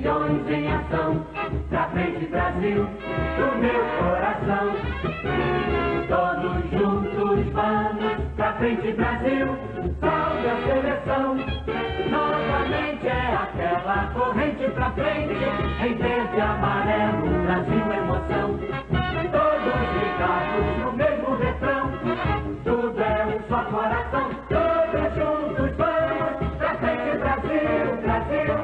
milhões em ação, pra frente Brasil, do meu coração. Todos juntos vamos, pra frente Brasil, salve a seleção. Novamente é aquela corrente pra frente, em verde e amarelo, Brasil emoção. Todos ligados no mesmo refrão, tudo é um só coração. Todos juntos vamos, pra frente Brasil, Brasil,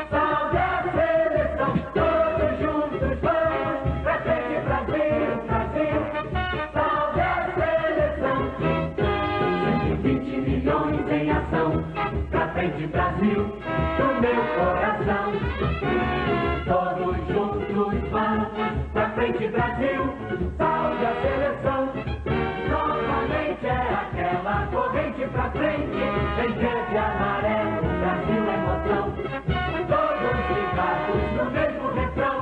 salve a seleção. Todos juntos vamos, pra frente Brasil, Brasil, salve a seleção. 120 milhões em ação, pra frente Brasil, do meu coração. Todos juntos vamos, pra frente Brasil, salve a seleção. Novamente é aquela corrente pra frente, em verde e amarelo, Brasil emoção. Todos ligados no mesmo refrão,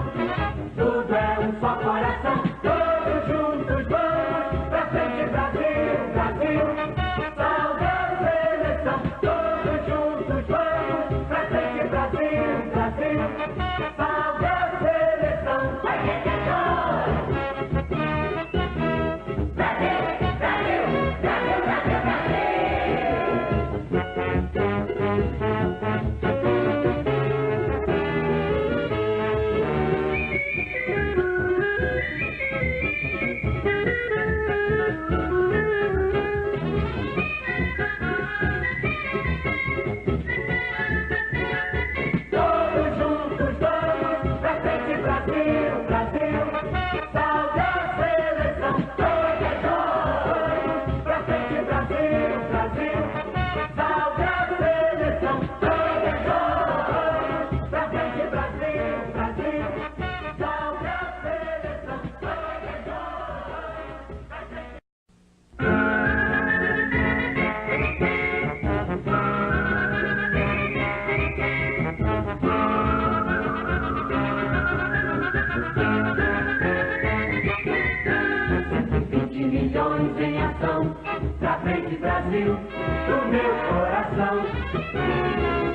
tudo é um só coração. Todos juntos vamos, pra frente Brasil, Brasil, salve a seleção. Todos juntos vamos, pra frente Brasil, Brasil, salve a seleção. Todos juntos vamos, pra frente Brasil, Brasil, salve a seleção. Todos vamos, pra frente Brasil, Brasil, salve a seleção. Todos vamos, pra frente Brasil, Brasil, salve a seleção. Todos vamos, pra frente. Milhões em ação, pra frente Brasil, do meu coração.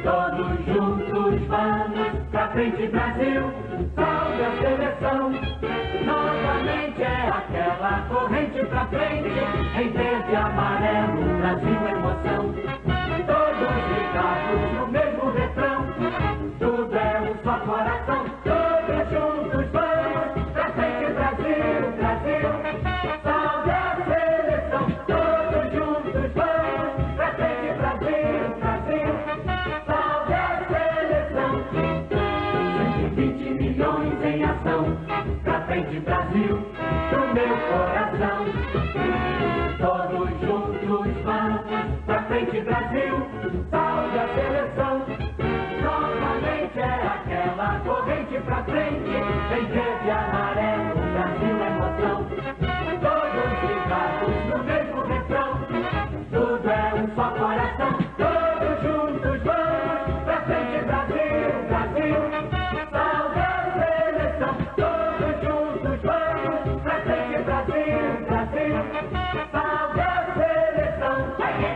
Todos juntos vamos, pra frente Brasil, salve a seleção. Novamente é aquela corrente pra frente, em verde e amarelo, Brasil emoção. Todos ligados no mesmo refrão, tudo é um só coração. Todos juntos vamos, pra frente Brasil, Brasil, salve a seleção. Todos juntos vamos, pra frente Brasil, Brasil, salve a seleção. 120 milhões em ação, pra frente Brasil, do meu coração. Todos juntos vamos, pra frente Brasil, salve a seleção. Novamente é aquela corrente pra frente, em verde e amarelo, Brasil emoção. Todos ligados no mesmo refrão, tudo é um só coração. Todos juntos vamos, pra frente Brasil, Brasil, salve a seleção. Todos juntos vamos, pra frente Brasil, Brasil, salve a seleção. Todos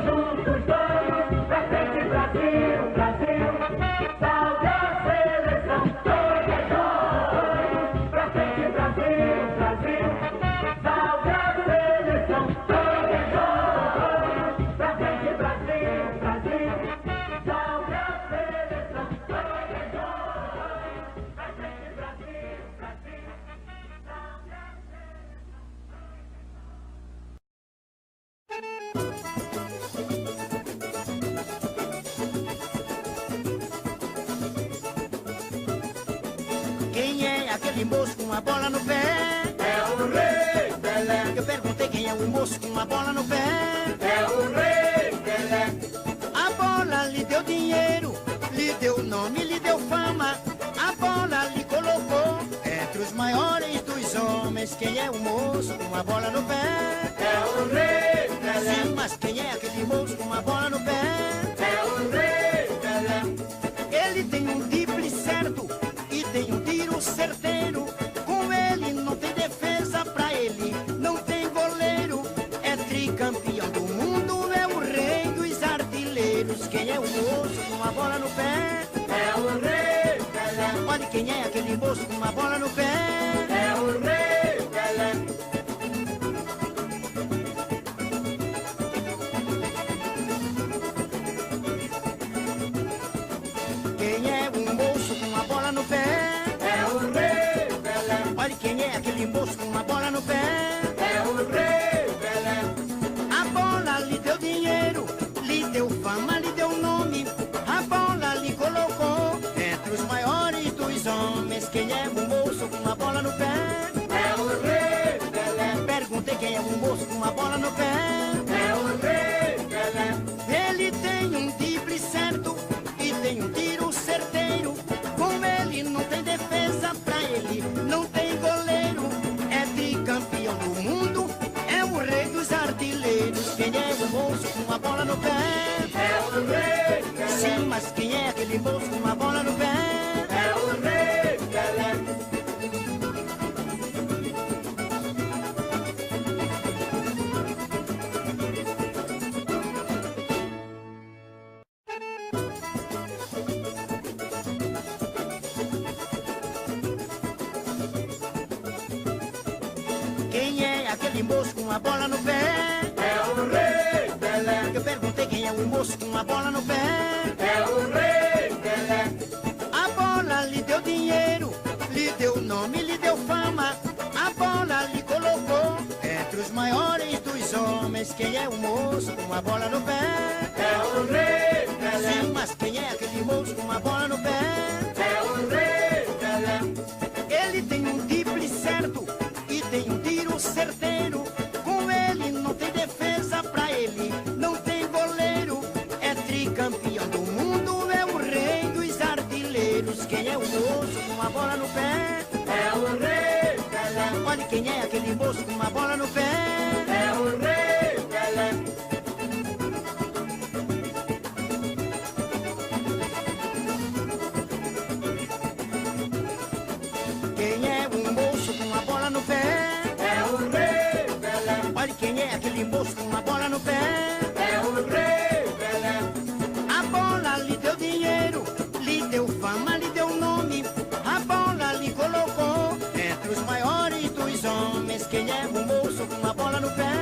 juntos vamos, pra frente Brasil, Brasil, salve a seleção. Todos vamos, pra frente Brasil, Brasil, salve a seleção. Todos vamos, pra frente Brasil, Brasil, salve a seleção. Todos vamos, pra frente Brasil, Brasil, salve a Quem é aquele moço com a bola no pé? É o Rei Pelé, Eu perguntei quem é o moço com a bola no pé. é o Rei Pelé. A bola lhe deu dinheiro, lhe deu nome, lhe deu fama. A bola lhe colocou entre os maiores dos dos homens, quem é o moço com uma bola no pé? É o Rei Pelé. Sim, mas quem é aquele moço com uma bola no pé? É o Rei Pelé. Ele tem um drible certo e tem um tiro certeiro. Com ele não tem defesa, pra ele não tem goleiro. É tricampeão do mundo, é o rei dos artilheiros. Quem é o moço com uma bola no pé? É o Rei Pelé. Olha quem é aquele moço com uma bola no pé. É o Rei Pelé. Quem é um moço com uma bola no pé? É o Rei Pelé. Olha quem é aquele moço com uma bola no pé. É o Rei Pelé. A bola lhe deu dinheiro, lhe deu fama, lhe deu nome. A bola lhe colocou entre os maiores dos homens. Quem é um moço com uma bola no pé? É o Rei Pelé. Perguntei quem é um moço com uma bola no pé. É o Rei Pelé. Ele tem um drible certo e tem um tiro certeiro. Com ele não tem defesa, pra ele não tem goleiro. É tricampeão do mundo, é o rei dos artilheiros. Quem é o moço com uma bola no pé? É o Rei Pelé. Sim, mas quem é aquele moço com uma bola no pé? É o Rei Pelé. Quem é aquele moço com uma bola no pé? É o Rei Pelé. Eu perguntei quem é o moço com uma bola no pé. É o Rei Pelé. A bola lhe deu dinheiro, lhe deu nome, lhe deu fama. A bola lhe colocou entre os maiores dos homens. Quem é o moço com uma bola no pé? É o Rei Pelé. Sim, mas quem é aquele moço com uma bola no pé? É o Rei Pelé. Ele tem um drible certo e tem um tiro certeiro. Com ele não tem defesa, pra ele não tem goleiro. É tricampeão do mundo, é o rei dos artilheiros. Quem é o moço com uma bola no pé? É o Rei Pelé. Olha quem é aquele moço com uma bola no pé. É o Rei Pelé. Quem é um moço com uma bola no pé? É o Rei Pelé. Olha quem é aquele moço com uma bola no pé. É o Rei Pelé. A bola lhe deu dinheiro, lhe deu fama, lhe deu nome. A bola lhe colocou entre os maiores dos homens. Quem é um moço com uma bola no pé?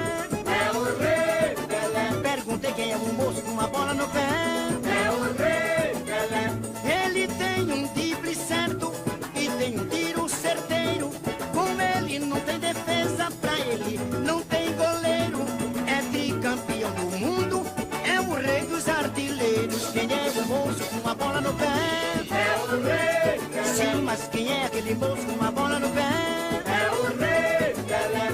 É o Rei Pelé. Perguntei quem é um moço com uma bola no pé. É o Rei Pelé. Ele tem um drible certo e tem um tiro certeiro. Com ele não tem defesa, pra ele não tem goleiro. É tricampeão do mundo, é o rei dos artilheiros. Quem é o moço com uma bola no pé? É o Rei Pelé. Sim, mas quem é aquele moço com uma bola no pé? É o Rei Pelé.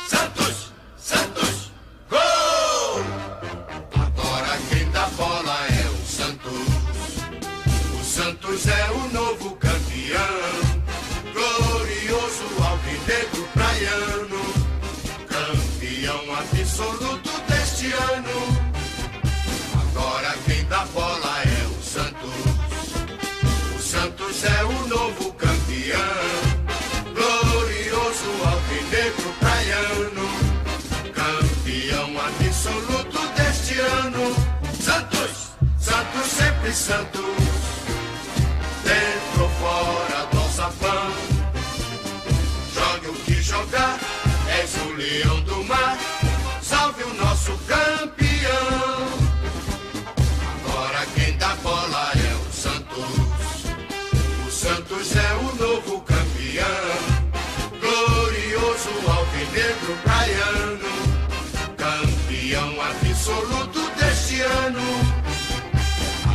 Santos, Santos, gol! Agora quem dá bola é o Santos. O Santos é o novo campeão. Glorioso alvinegro praiano. Campeão absoluto deste ano. Agora quem dá bola é o Santos. O Santos é o novo campeão. Glorioso alvinegro praiano, campeão absoluto deste ano. Santos, Santos sempre Santos, dentro ou fora do alçapão. Jogue o que jogar, és o leão do mar, salve o nosso campeão. Agora quem dá bola é o Santos. O Santos é o novo campeão. Glorioso alvinegro praiano, campeão absoluto deste ano.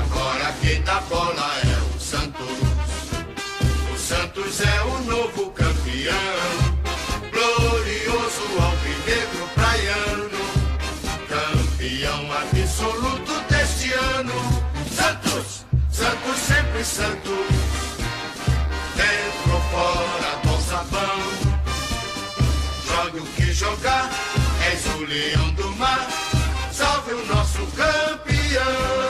Agora quem dá bola é o Santos. O Santos é o novo campeão. Glorioso alvinegro praiano. Campeão absoluto deste ano. Santos, Santos sempre Santos. Dentro ou fora do sabão. Jogue o que jogar, és o leão do mar. Salve o nosso campeão.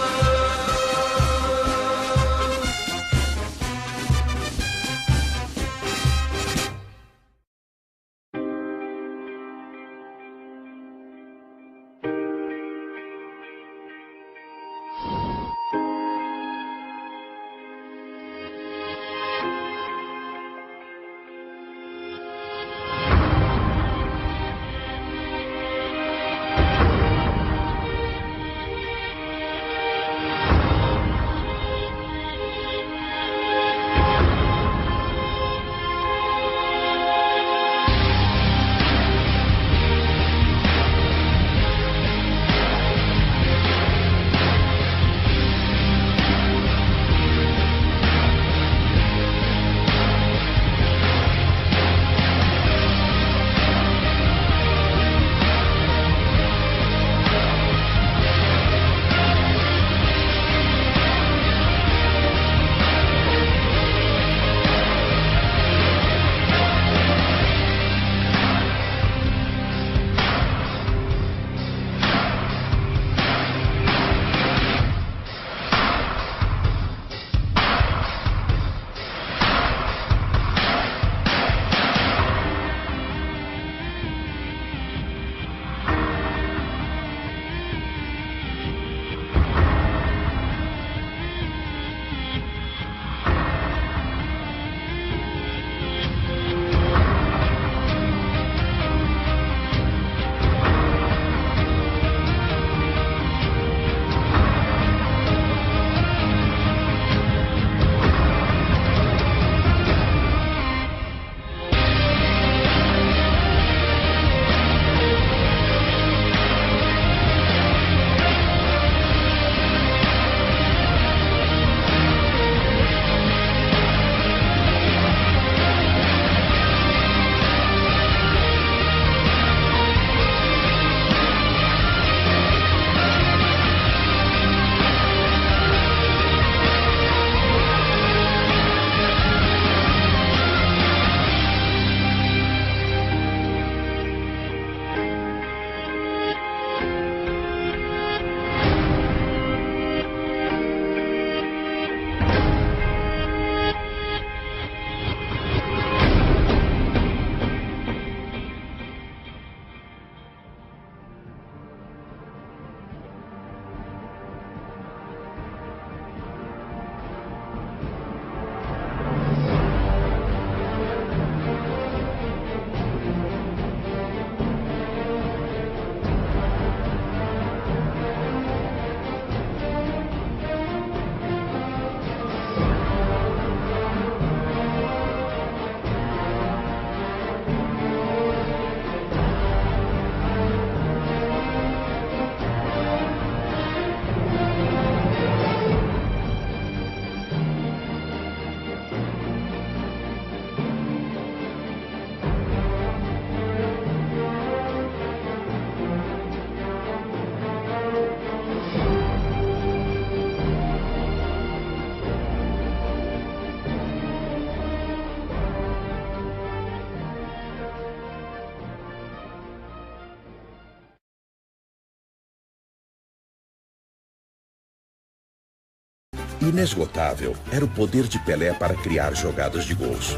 Inesgotável era o poder de Pelé para criar jogadas de gols.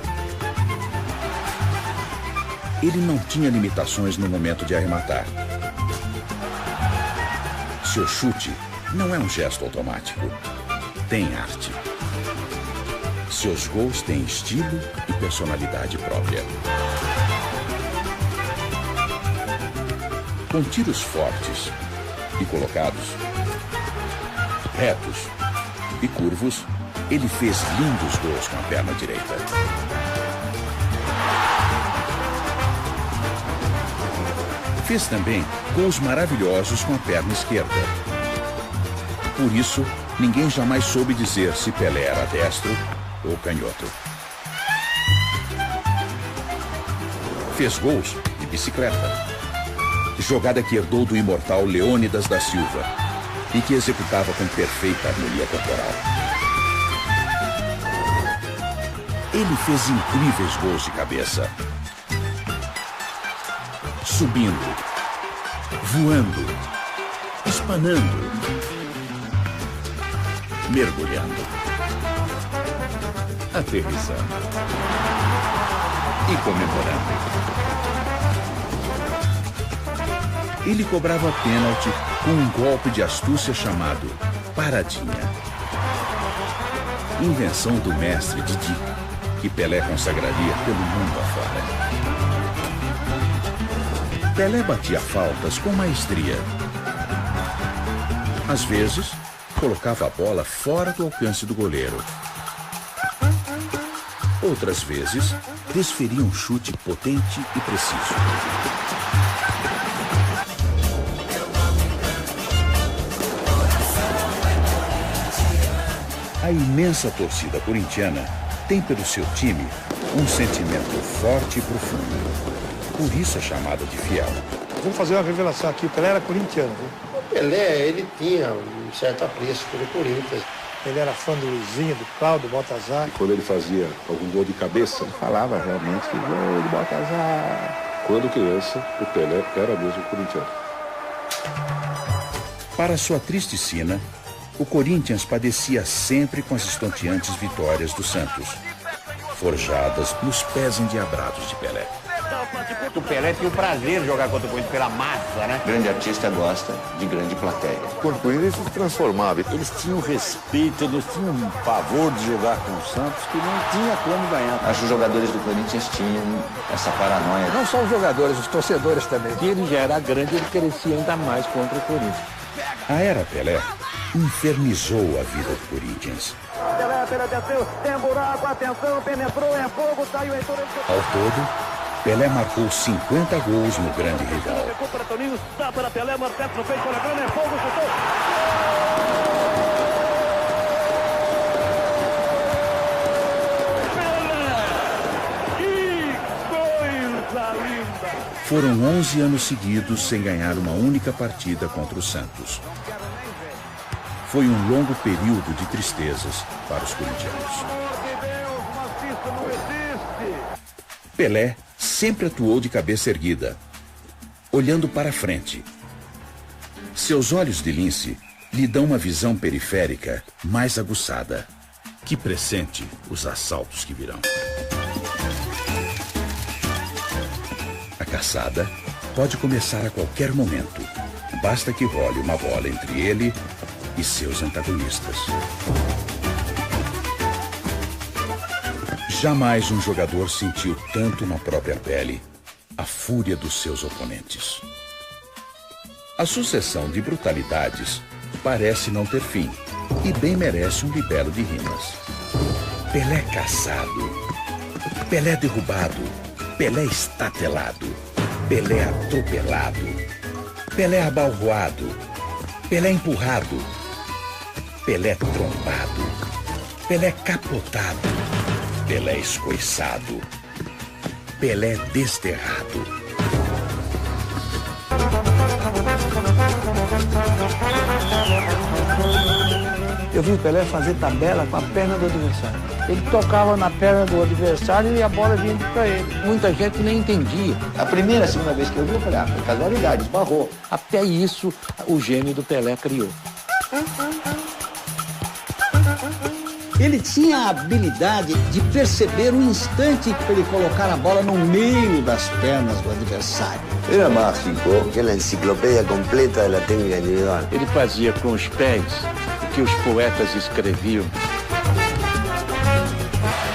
Ele não tinha limitações no momento de arrematar. Seu chute não é um gesto automático. Tem arte. Seus gols têm estilo e personalidade própria. Com tiros fortes e colocados, retos e curvos, ele fez lindos gols com a perna direita. Fez também gols maravilhosos com a perna esquerda. Por isso, ninguém jamais soube dizer se Pelé era destro ou canhoto. Fez gols de bicicleta, jogada que herdou do imortal Leônidas da Silva e que executava com perfeita harmonia corporal. Ele fez incríveis gols de cabeça, subindo, voando, espanando, mergulhando, aterrissando e comemorando. Ele cobrava pênalti com um golpe de astúcia chamado paradinha. Invenção do mestre Didi, que Pelé consagraria pelo mundo afora. Pelé batia faltas com maestria. Às vezes, colocava a bola fora do alcance do goleiro. Outras vezes, desferia um chute potente e preciso. A imensa torcida corintiana tem pelo seu time um sentimento forte e profundo. Por isso é chamada de fiel. Vamos fazer uma revelação aqui. O Pelé era corintiano, viu? O Pelé, ele tinha um certo apreço pelo Corinthians. Ele era fã do Luizinho, do Cláudio, do Baltazar. E quando ele fazia algum gol de cabeça, ele falava realmente que gol de Baltazar. Quando criança, o Pelé era mesmo corintiano. Para sua triste sina, o Corinthians padecia sempre com as estonteantes vitórias do Santos, forjadas nos pés endiabrados de Pelé. O Pelé tinha o prazer de jogar contra o Corinthians pela massa, né? Grande artista gosta de grande plateia. Quando o Corinthians se transformava. Eles tinham respeito, eles tinham um pavor de jogar com o Santos que não tinha como ganhar. Acho que os jogadores do Corinthians tinham essa paranoia. Não só os jogadores, os torcedores também. E ele já era grande, ele crescia ainda mais contra o Corinthians. A era Pelé infernizou a vida do Corinthians. Pelé desceu, tem buraco, atenção, penetrou, é fogo, saiu Heitor. Ao todo, Pelé marcou 50 gols no grande rival. Para Toninho, dá para Pelé, Marcelo fez para a grana, é fogo, chutou. Pelé! Que coisa linda! Foram 11 anos seguidos sem ganhar uma única partida contra o Santos. Foi um longo período de tristezas para os corintianos. Pelé sempre atuou de cabeça erguida, olhando para frente. Seus olhos de lince lhe dão uma visão periférica mais aguçada, que pressente os assaltos que virão. A caçada pode começar a qualquer momento. Basta que role uma bola entre ele e seus antagonistas. Jamais um jogador sentiu tanto na própria pele a fúria dos seus oponentes. A sucessão de brutalidades parece não ter fim e bem merece um libelo de rimas. Pelé caçado, Pelé derrubado, Pelé estatelado, Pelé atropelado, Pelé abalroado, Pelé empurrado, Pelé trombado, Pelé capotado, Pelé escoiçado, Pelé desterrado. Eu vi o Pelé fazer tabela com a perna do adversário. Ele tocava na perna do adversário e a bola vinha para ele. Muita gente nem entendia. A primeira, a segunda vez que eu vi, eu falei, foi casualidade, esbarrou. Até isso, o gênio do Pelé criou. Ele tinha a habilidade de perceber o instante para ele colocar a bola no meio das pernas do adversário. Era mágico. Aquela enciclopédia completa da técnica individual. Ele fazia com os pés o que os poetas escreviam.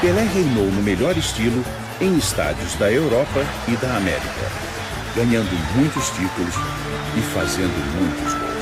Pelé reinou no melhor estilo em estádios da Europa e da América, ganhando muitos títulos e fazendo muitos gols.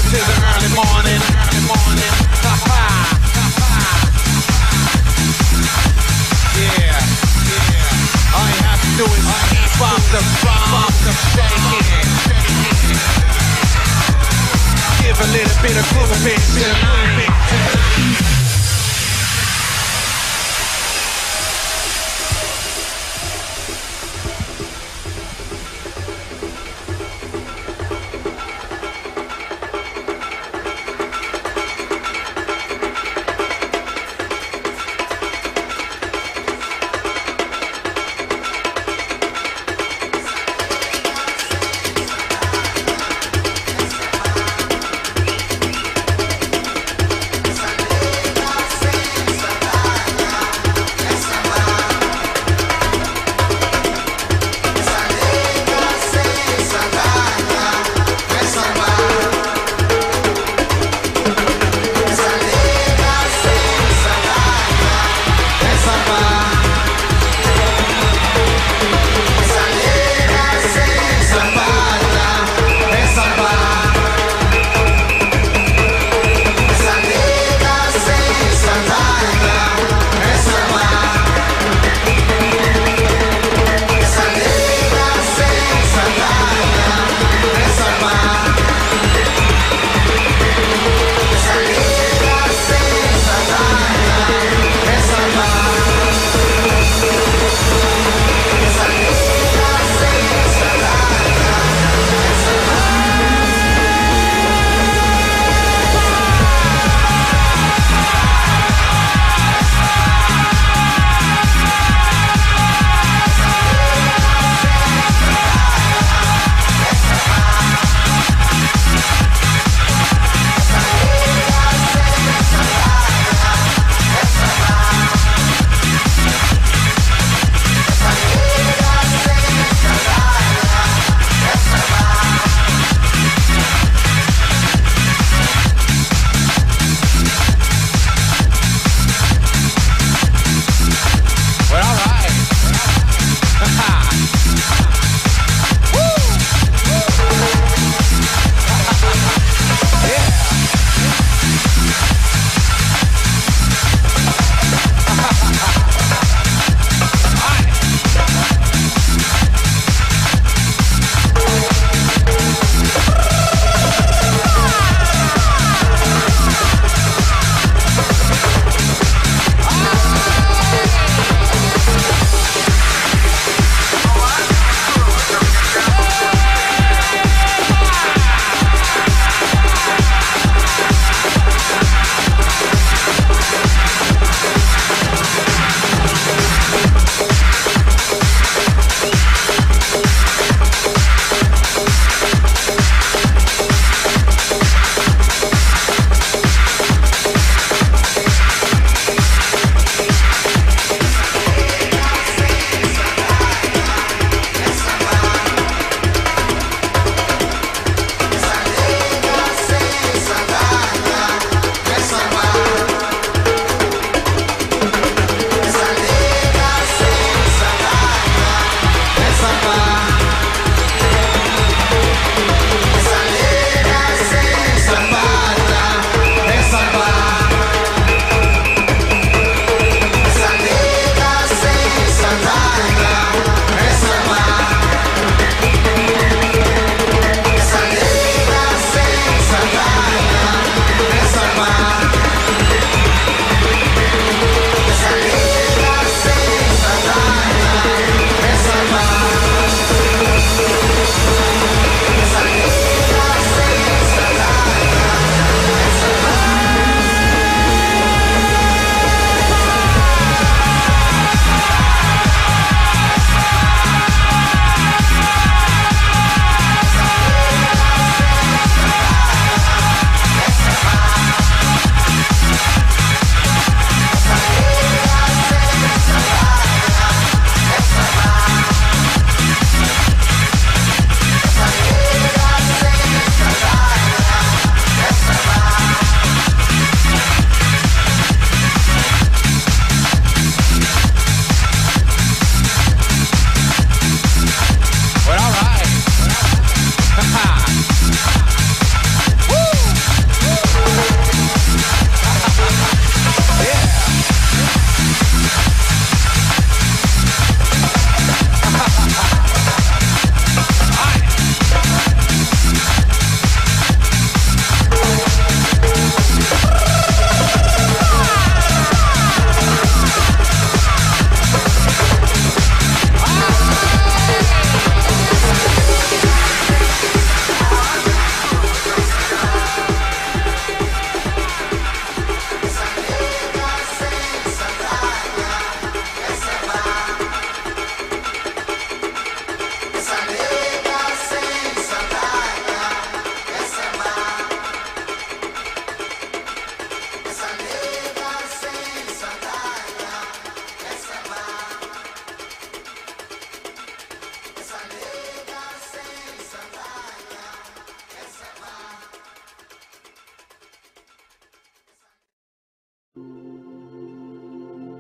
till the early morning. Yeah. All you have to do is keep up the shaking. Give a little bit of grooving tonight.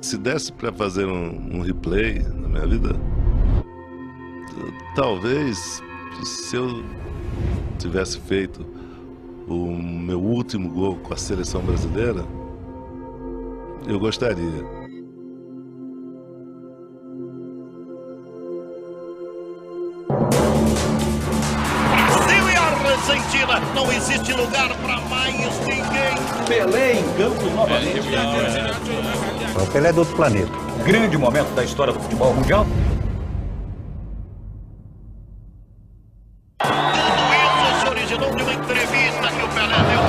se desse para fazer um replay na minha vida, talvez se eu tivesse feito o meu último gol com a seleção brasileira, eu gostaria. Brasil e Argentina, não existe lugar para mais ninguém. Pelé em campo novamente. O Pelé é do outro planeta. Grande momento da história do futebol mundial.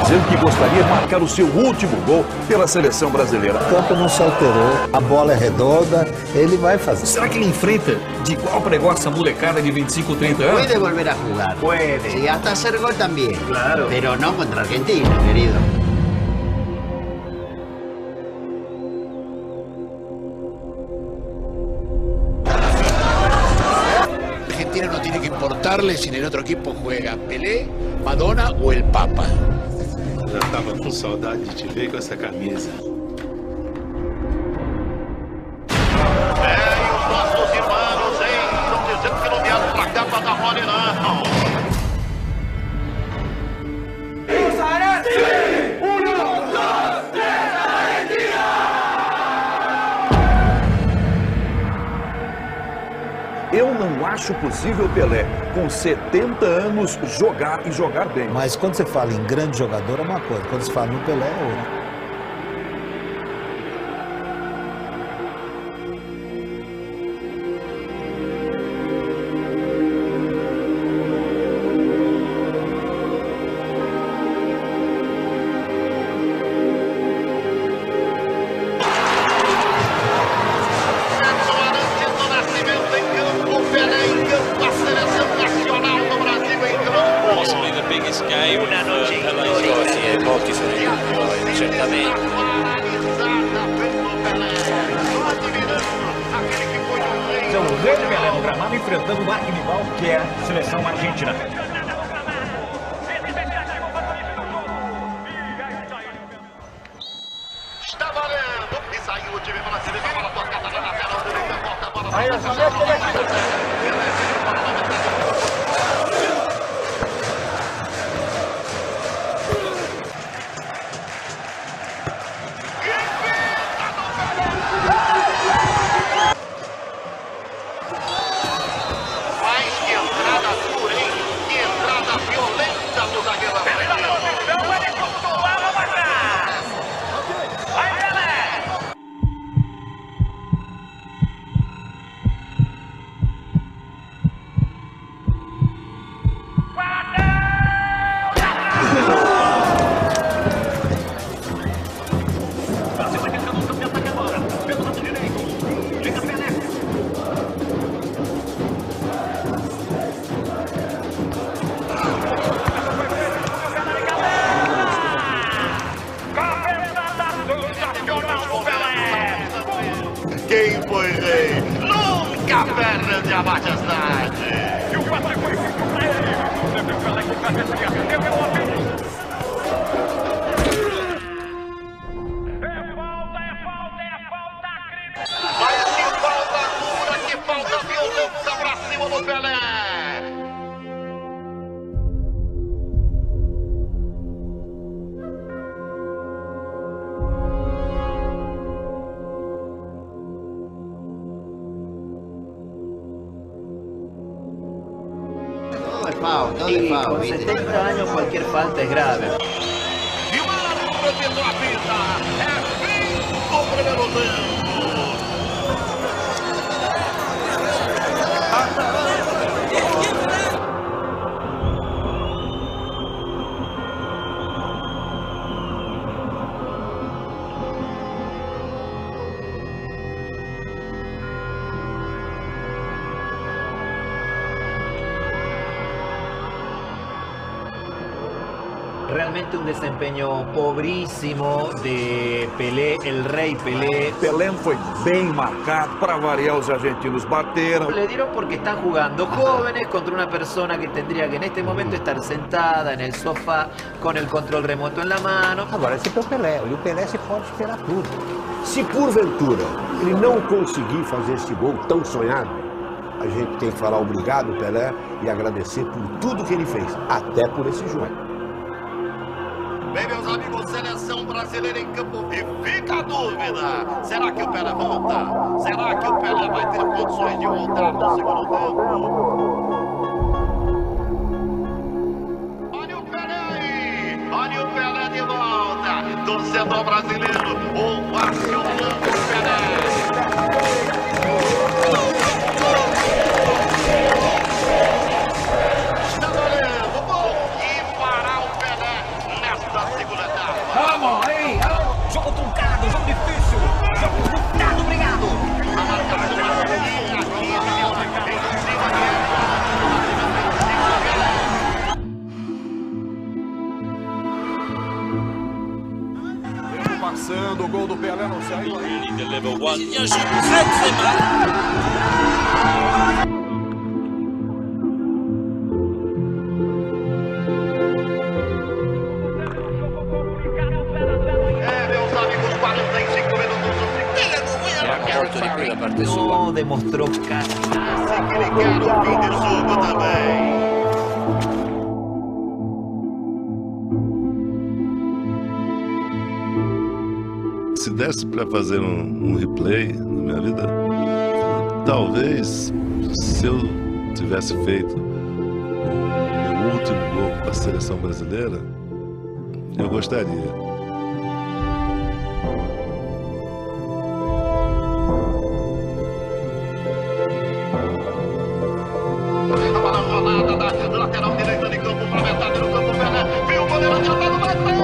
Dizendo que gostaria de marcar o seu último gol pela seleção brasileira. O campo não se alterou, a bola é redonda, ele vai fazer. Será que ele enfrenta de igual para igual essa molecada de 25, 30 anos? Puede volver a jugar. Puede. Y hasta hacer gol también. Claro. Pero no contra Argentina, querido. Argentina no tiene que importarle si en el otro equipo juega Pelé, Madonna o el Papa. Já estava com saudade de te ver com essa camisa. E os nossos irmãos estão dizendo que nomeados para a capa da Rolling Stone. Eu não acho possível Pelé, com 70 anos, jogar e jogar bem. Mas quando você fala em grande jogador é uma coisa, quando você fala no Pelé é outra. O grande Pelé no gramado enfrentando o arquirrival, que é a seleção argentina. Está valendo! E saiu o time para cima, bola tocada na lateral direita, volta a bola para Quem foi rei nunca perde a majestade. E o passe foi feito para ele. Deve o Pelé que cabeceia. Deve o apelo. Mas que falta dura, que falta violência pra cima do Pelé. Y con 70 años cualquier falta es grave. E o árbitro repetiu a pista. É fim do primeiro tempo. Realmente un desempeño pobrísimo de Pelé, el rey Pelé. Pelé foi bem marcado, para variar os argentinos bateram. Le dieron porque están jugando jóvenes contra una persona que tendría que en este momento estar sentada en el sofá con el control remoto en la mano. Agora, esse é o Pelé, e o Pelé se pode esperar tudo. Se porventura ele não conseguir fazer esse gol tão sonhado, a gente tem que falar obrigado, Pelé, e agradecer por tudo que ele fez, até por esse jogo. Bem, meus amigos, seleção brasileira em campo e fica a dúvida. Será que o Pelé volta? Será que o Pelé vai ter condições de voltar no segundo tempo? Olha o Pelé aí! Olha o Pelé de volta! Torcedor brasileiro, ovacionando o Pelé! Está valendo! Bom! E parar o Pelé nesta segunda etapa! Vamos, aí! Jogo truncado, jogo difícil! Jogo truncado, obrigado! A marcação vai seguir aqui, em cima dele! Passando, o gol do Pelé não saiu aí. Meus amigos, 45 minutos. No demostró casi. Se que ele quer o fim de jogo também. Se desse para fazer um replay na minha vida, talvez se eu tivesse feito o meu último gol para a seleção brasileira, eu gostaria. A bola rolada da lateral direita de campo para metade do campo. Pelé viu o goleiro adiantado, bateu!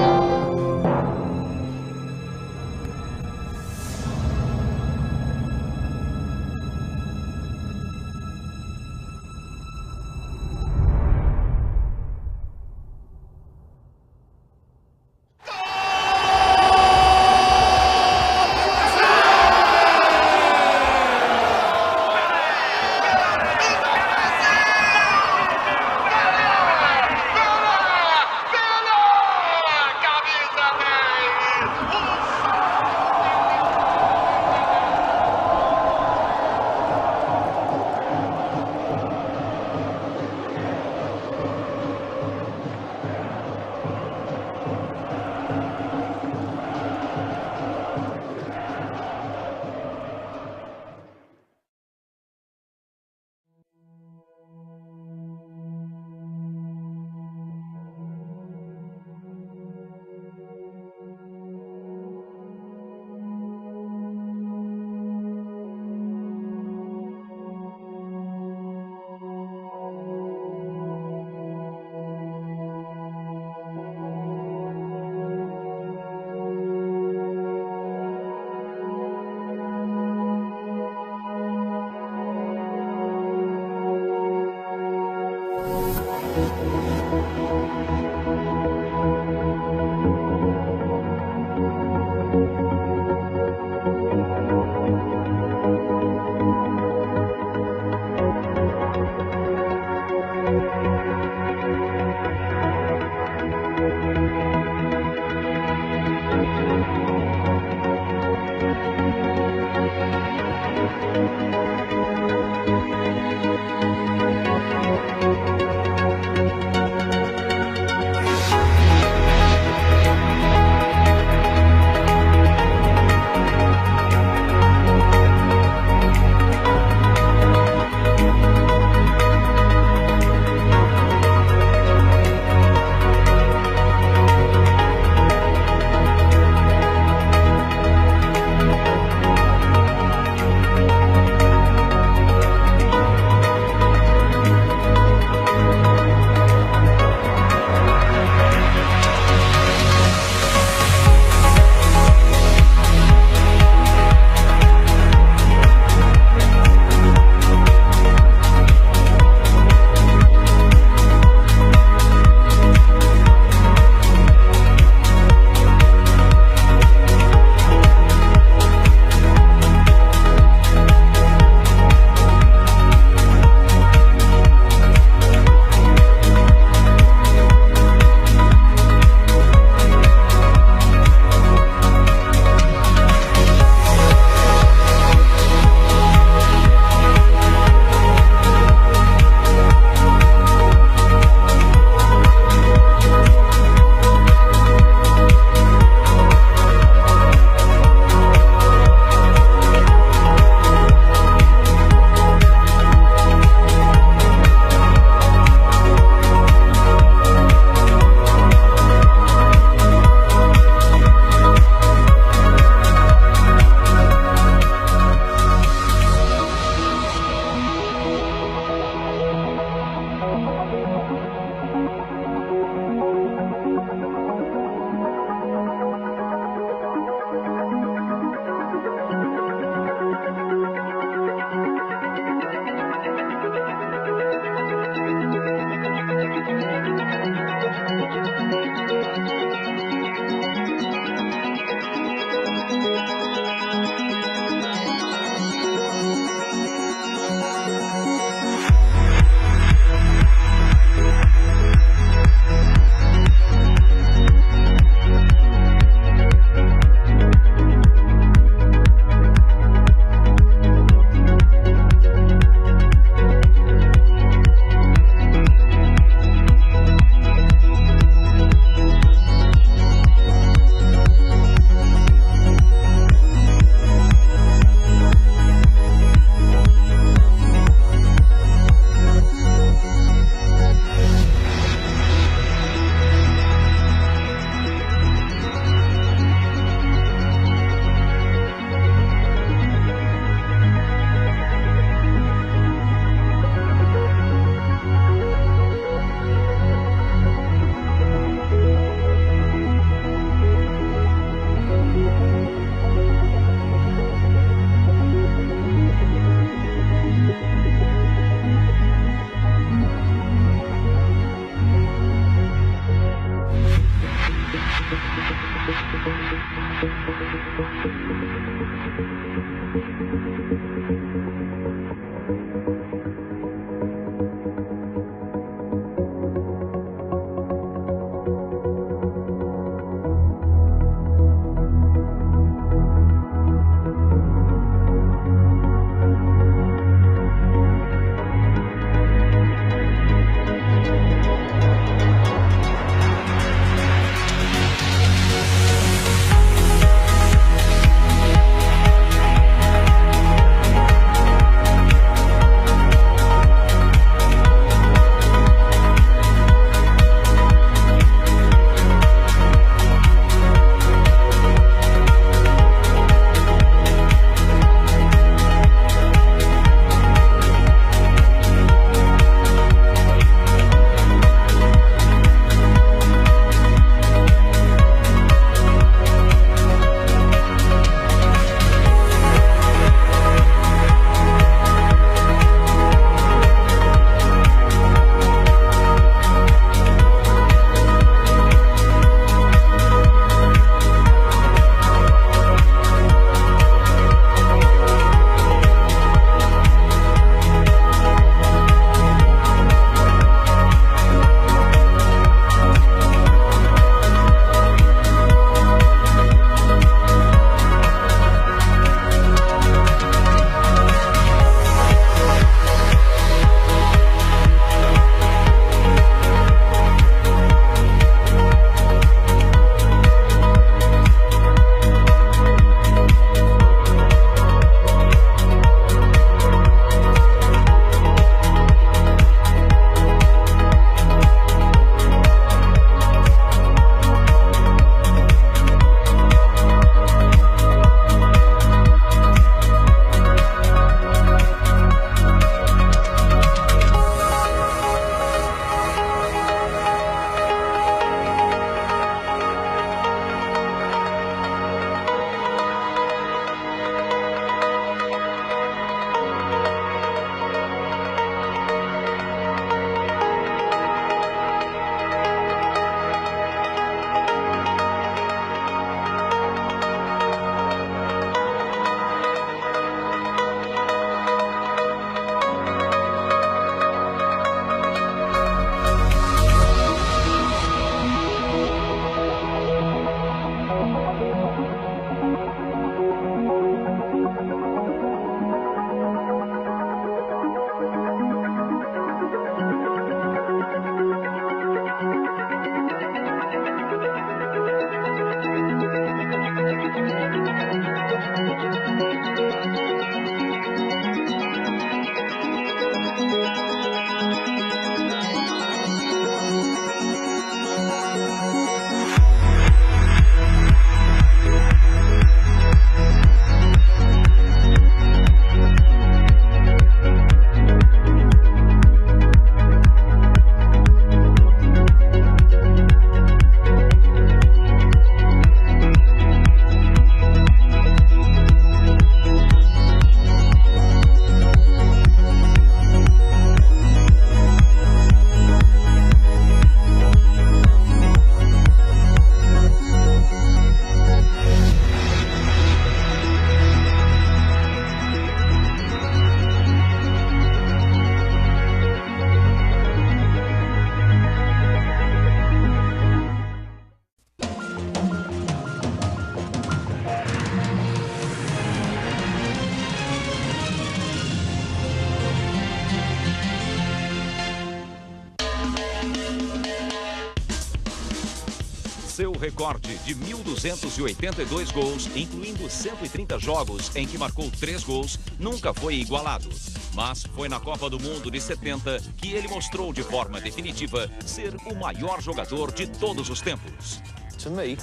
seu recorde de 1.282 gols, incluindo 130 jogos em que marcou 3 gols, nunca foi igualado. Mas foi na Copa do Mundo de 70 que ele mostrou de forma definitiva ser o maior jogador de todos os tempos. To me,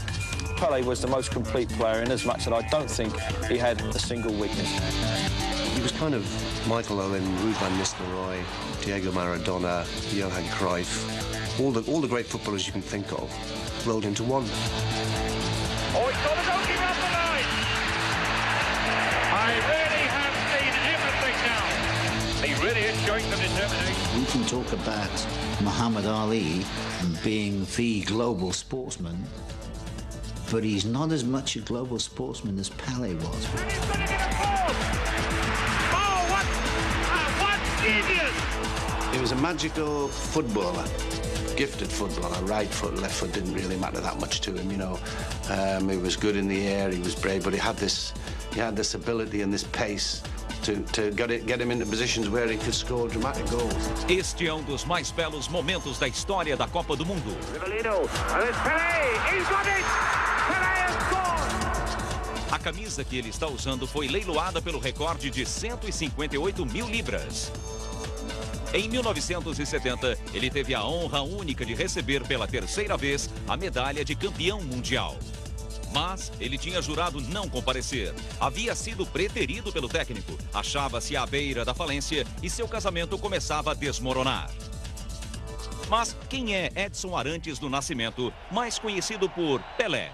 Pelé was the most complete player in as much that I don't think he had a single weakness. He was kind of Michael Owen, Ruud van Nistelrooy, Diego Maradona, Johan Cruyff, all the great footballers you can think of rolled into one. Oh, it's got the goalkeeper up the line! I really have seen everything now. He really is showing some determination. We can talk about Muhammad Ali being the global sportsman. but he's not as much a global sportsman as Pelé was. Oh, what genius! He was a magical footballer, gifted footballer. Right foot, left foot didn't really matter that much to him, you know. He was good in the air, he was brave, but he had this ability and this pace to get him into positions where he could score dramatic goals. Este é dos mais belos momentos da história da Copa do Mundo. Rivellino, and it's Pelé, he's got it! Pelé has scored! A camisa que ele está usando foi leiloada pelo recorde de 158 mil libras. Em 1970, ele teve a honra única de receber pela terceira vez a medalha de campeão mundial. Mas ele tinha jurado não comparecer. Havia sido preterido pelo técnico, achava-se à beira da falência e seu casamento começava a desmoronar. Mas quem é Edson Arantes do Nascimento, mais conhecido por Pelé?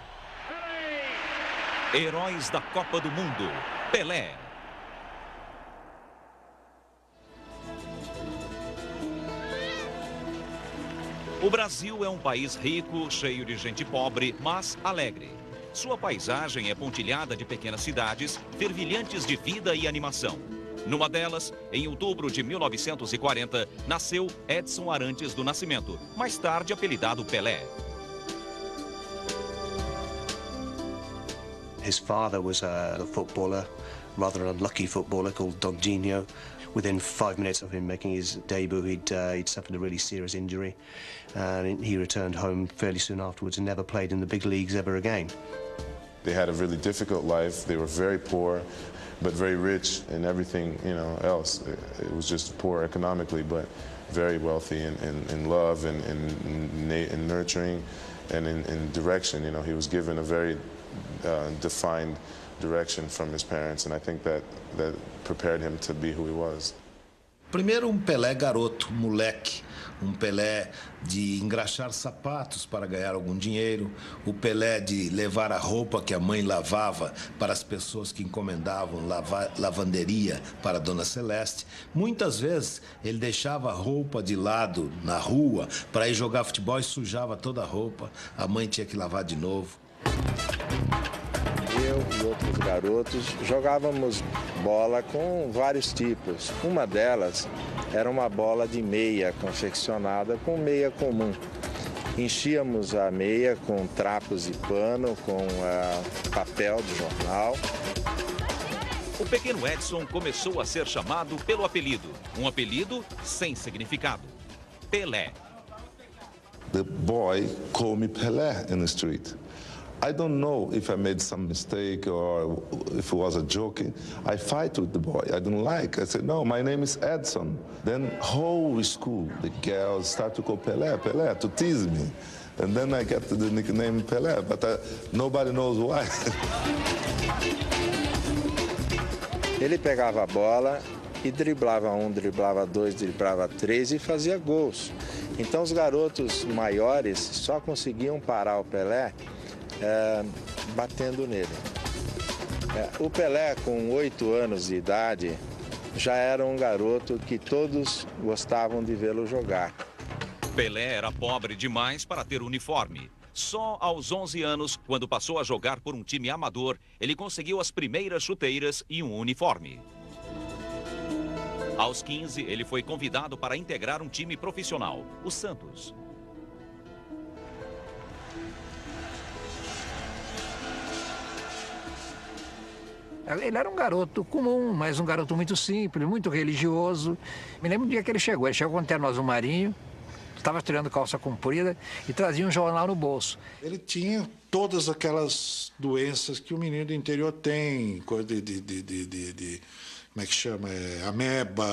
Heróis da Copa do Mundo, Pelé. O Brasil é um país rico, cheio de gente pobre, mas alegre. Sua paisagem é pontilhada de pequenas cidades, fervilhantes de vida e animação. Numa delas, em outubro de 1940, nasceu Edson Arantes do Nascimento, mais tarde apelidado Pelé. His father was a footballer, rather unlucky footballer called Dondinho. Within 5 minutes of him making his debut, he'd suffered a really serious injury, and he returned home fairly soon afterwards and never played in the big leagues ever again. They had a really difficult life. They were very poor, but very rich in everything, you know, else. It was just poor economically, but very wealthy in love and in nurturing and in direction. You know, he was given a very defined direction from his parents, and I think that prepared him to be who he was. Primeiro, Pelé garoto, moleque. Pelé de engraxar sapatos para ganhar algum dinheiro. O Pelé de levar a roupa que a mãe lavava para as pessoas que encomendavam lavanderia para a Dona Celeste. Muitas vezes ele deixava a roupa de lado na rua para ir jogar futebol e sujava toda a roupa. A mãe tinha que lavar de novo. Eu e outros garotos jogávamos bola com vários tipos. Uma delas era uma bola de meia confeccionada com meia comum. Enchíamos a meia com trapos de pano, com papel de jornal. O pequeno Edson começou a ser chamado pelo apelido, um apelido sem significado: Pelé. The boy called me Pelé in the street. I don't know if I made some mistake or if it was a joke. I fight with the boy. I don't like. I said, no, my name is Edson. Then whole school, the girls start to call Pelé, Pelé, to tease me. And then I get the nickname Pelé, but nobody knows why. Ele pegava a bola e driblava um, driblava dois, driblava três e fazia gols. Então os garotos maiores só conseguiam parar o Pelé batendo nele. O Pelé, com 8 anos de idade, já era um garoto que todos gostavam de vê-lo jogar. Pelé era pobre demais para ter uniforme. Só aos 11 anos, quando passou a jogar por um time amador, ele conseguiu as primeiras chuteiras e um uniforme. Aos 15, ele foi convidado para integrar um time profissional, o Santos. Ele era um garoto comum, mas um garoto muito simples, muito religioso. Me lembro do dia que ele chegou com um terno azul marinho, estava tirando calça comprida e trazia um jornal no bolso. Ele tinha todas aquelas doenças que o menino do interior tem, coisa como é que chama? Ameba,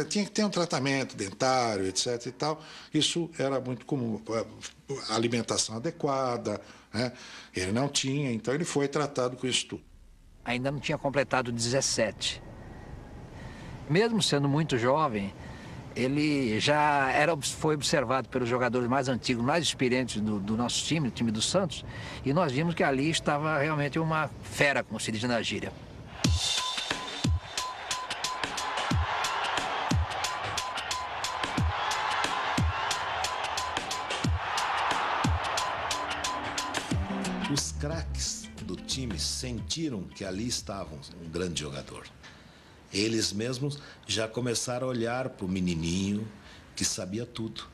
tinha que ter um tratamento dentário, etc. e tal. Isso era muito comum, alimentação adequada, né? Ele não tinha, então ele foi tratado com isso tudo. Ainda não tinha completado 17. Mesmo sendo muito jovem, ele já foi observado pelos jogadores mais antigos, mais experientes do nosso time, do time do Santos, e nós vimos que ali estava realmente uma fera, como se diz na gíria. O os craques do time sentiram que ali estava um grande jogador. Eles mesmos já começaram a olhar para o menininho que sabia tudo.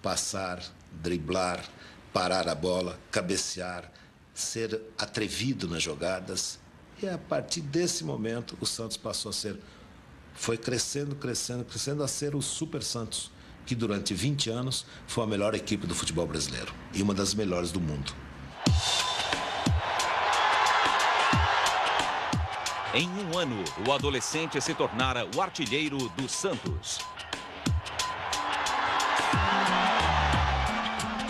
Passar, driblar, parar a bola, cabecear, ser atrevido nas jogadas. E a partir desse momento, o Santos passou a ser... Foi crescendo, crescendo, crescendo a ser o Super Santos, que durante 20 anos foi a melhor equipe do futebol brasileiro e uma das melhores do mundo. Em um ano, o adolescente se tornara o artilheiro do Santos.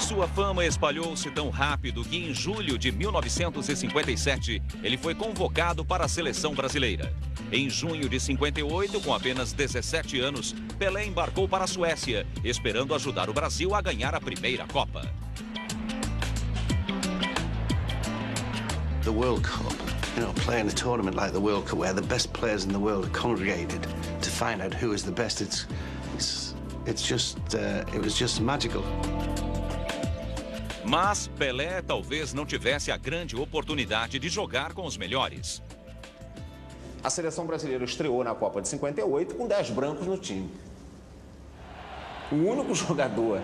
Sua fama espalhou-se tão rápido que em julho de 1957, ele foi convocado para a seleção brasileira. Em junho de 58, com apenas 17 anos, Pelé embarcou para a Suécia, esperando ajudar o Brasil a ganhar a primeira Copa. The World Cup, you know, playing a tournament like the World Cup where the best players in the world are congregated to find out who is the best, it was just magical. Mas Pelé talvez não tivesse a grande oportunidade de jogar com os melhores. A seleção brasileira estreou na Copa de 58 com 10 brancos no time. O único jogador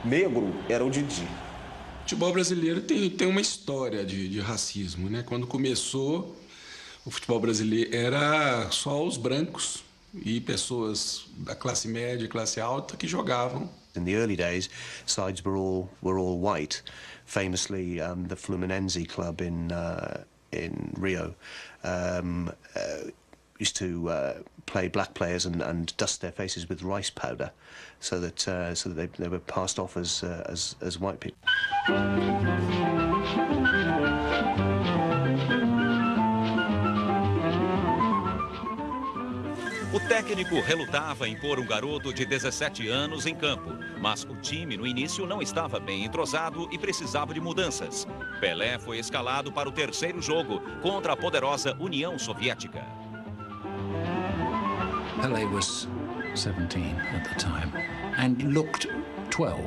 negro era o Didi. O futebol brasileiro tem uma história de racismo, né? Quando começou, o futebol brasileiro era só os brancos e pessoas da classe média e classe alta que jogavam. In the early days, sides were all white. Famously, the Fluminense club in Rio used to play black players and dust their faces with rice powder, so that they were passed off as white people. O técnico relutava em pôr um garoto de 17 anos em campo, mas o time no início não estava bem entrosado e precisava de mudanças. Pelé foi escalado para o terceiro jogo contra a poderosa União Soviética. Pelé was 17 at the time and looked 12,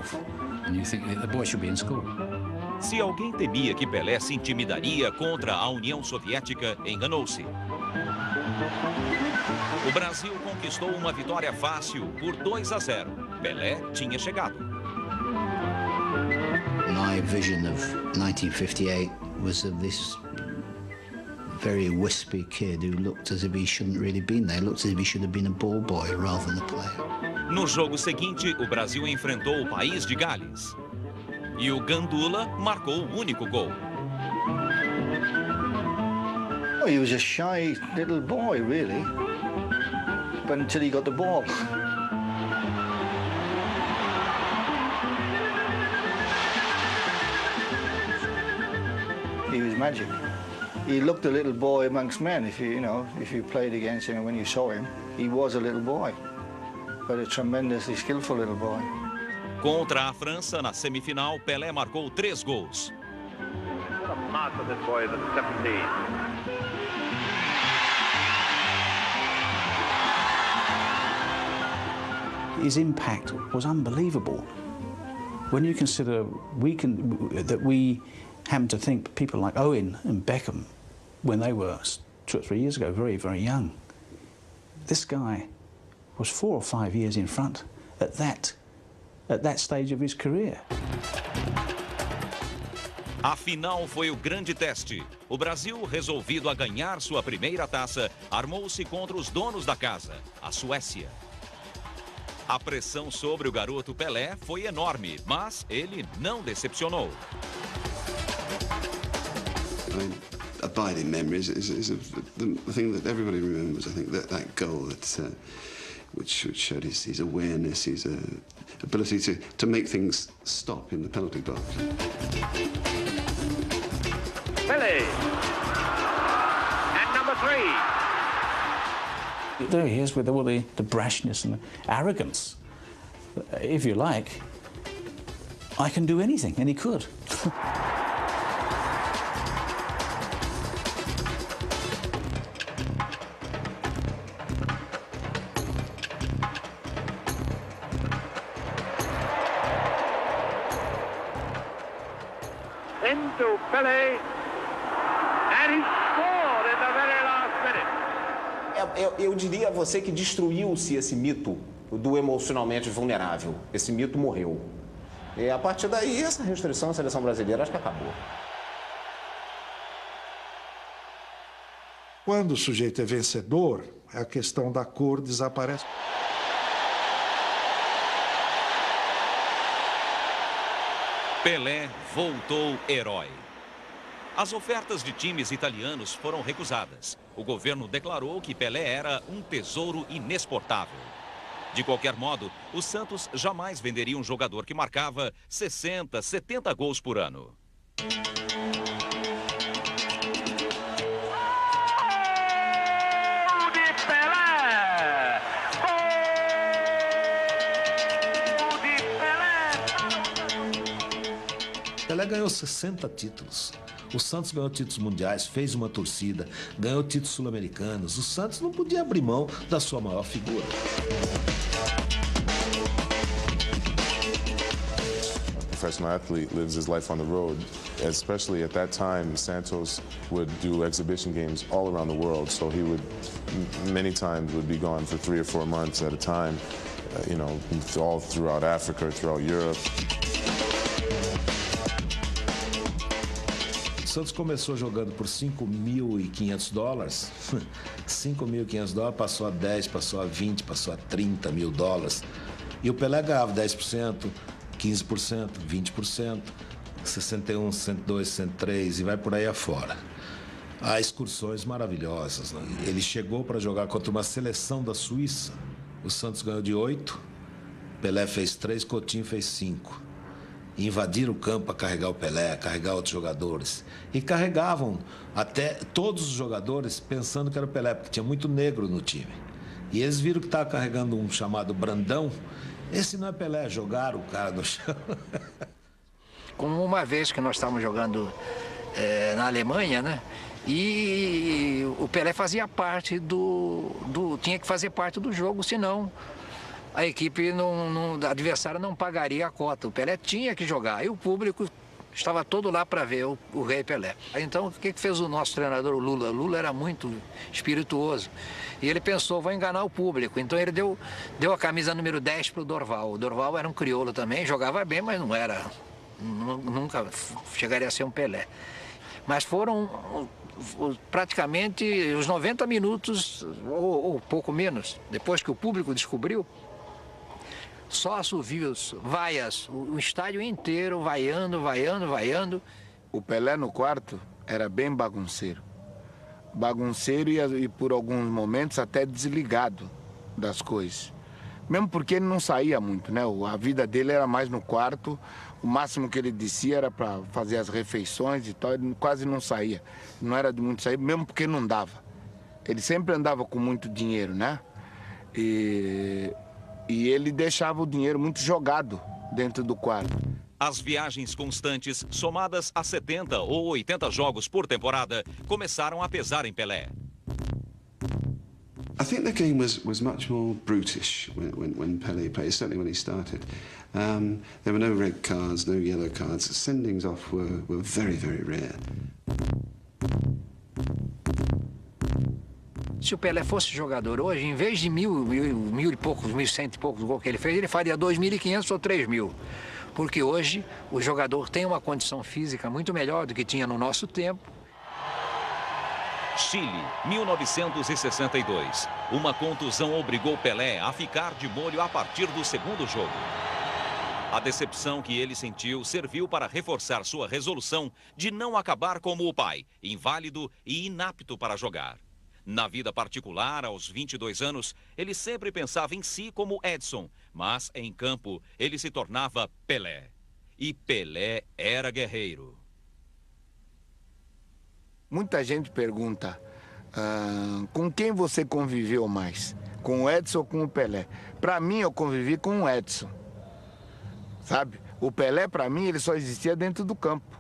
and you think the boy should be in school. Se alguém temia que Pelé se intimidaria contra a União Soviética, enganou-se. O Brasil conquistou uma vitória fácil por 2-0. Pelé tinha chegado. My vision of 1958 was of this very wispy kid who looked as if he shouldn't really been there. Looked as if he should have been a ball boy rather than a player. No jogo seguinte, o Brasil enfrentou o país de Gales. E o Gandula marcou o único gol. Oh, he was a shy little boy, really. But until he got the ball. He was magic. He looked a little boy amongst men. If you played against him and when you saw him, he was a little boy, but a tremendously skillful little boy. Contra a França, na semifinal, Pelé marcou 3 gols. What a mark for this boy at 17. His impact was unbelievable. When you consider that we happen to think people like Owen and Beckham, when they were 2 or 3 years ago, very, very young, this guy was 4 or 5 years in front at that stage of his career. A final foi o grande teste. O Brasil, resolvido a ganhar sua primeira taça, armou-se contra os donos da casa, a Suécia. A pressão sobre o garoto Pelé foi enorme, mas ele não decepcionou. Abiding memories is the thing that everybody remembers. I think that goal which showed his awareness, his ability to make things stop in the penalty box. Pelé. And number 3. There he is with all the brashness and the arrogance. If you like, I can do anything, and he could. Into Pelé. eu diria a você que destruiu-se esse mito do emocionalmente vulnerável. Esse mito morreu. E a partir daí, essa restrição à seleção brasileira acho que acabou. Quando o sujeito é vencedor, a questão da cor desaparece. Pelé voltou herói. As ofertas de times italianos foram recusadas. O governo declarou que Pelé era um tesouro inexportável. De qualquer modo, o Santos jamais venderia um jogador que marcava 60, 70 gols por ano. Pelé ganhou 60 títulos. O Santos ganhou títulos mundiais, fez uma torcida, ganhou títulos sul-americanos. O Santos não podia abrir mão da sua maior figura. Professional athlete lives his life on the road. Especially at that time, Santos would do exhibition games all around the world. So he would, many times, would be gone for 3 or 4 months at a time, you know, all throughout Africa, throughout Europe. O Santos começou jogando por $5.500. $5.500 passou a 10, passou a 20, passou a $30 mil. E o Pelé ganhava 10%, 15%, 20%, 61, 62, 63 e vai por aí afora. Há excursões maravilhosas, né? Ele chegou para jogar contra uma seleção da Suíça. O Santos ganhou de 8, Pelé fez 3, Coutinho fez 5. Invadiram o campo para carregar o Pelé, carregar outros jogadores. E carregavam até todos os jogadores pensando que era o Pelé, porque tinha muito negro no time. E eles viram que estava carregando um chamado Brandão. Esse não é Pelé, jogaram o cara no chão. Como uma vez que nós estávamos jogando na Alemanha, né? E o Pelé fazia parte tinha que fazer parte do jogo, senão a equipe adversária não pagaria a cota. O Pelé tinha que jogar e o público estava todo lá para ver o Rei Pelé. Então, o que fez o nosso treinador, o Lula? O Lula era muito espirituoso e ele pensou, vou enganar o público. Então, ele deu a camisa número 10 para o Dorval. O Dorval era um crioulo também, jogava bem, mas não era, nunca chegaria a ser um Pelé. Mas foram praticamente os 90 minutos, ou pouco menos, depois que o público descobriu, só assovios, vaias, o estádio inteiro vaiando, vaiando, vaiando. O Pelé no quarto era bem bagunceiro. Bagunceiro e por alguns momentos até desligado das coisas. Mesmo porque ele não saía muito, né? A vida dele era mais no quarto. O máximo que ele descia era para fazer as refeições e tal. Ele quase não saía. Não era de muito sair, mesmo porque não dava. Ele sempre andava com muito dinheiro, né? E ele deixava o dinheiro muito jogado dentro do quarto. As viagens constantes, somadas a 70 ou 80 jogos por temporada, começaram a pesar em Pelé. I think the game was much more brutish when Pelé played, certainly when he started. There were no red cards, no yellow cards. Sendings off were very, very rare. Se o Pelé fosse jogador hoje, em vez de mil e poucos, 1.100 e poucos gols que ele fez, ele faria 2.500 ou 3.000. Porque hoje o jogador tem uma condição física muito melhor do que tinha no nosso tempo. Chile, 1962. Uma contusão obrigou Pelé a ficar de molho a partir do segundo jogo. A decepção que ele sentiu serviu para reforçar sua resolução de não acabar como o pai, inválido e inapto para jogar. Na vida particular, aos 22 anos, ele sempre pensava em si como Edson, mas em campo ele se tornava Pelé. E Pelé era guerreiro. Muita gente pergunta, com quem você conviveu mais? Com o Edson ou com o Pelé? Para mim, eu convivi com o Edson, sabe? O Pelé, para mim, ele só existia dentro do campo.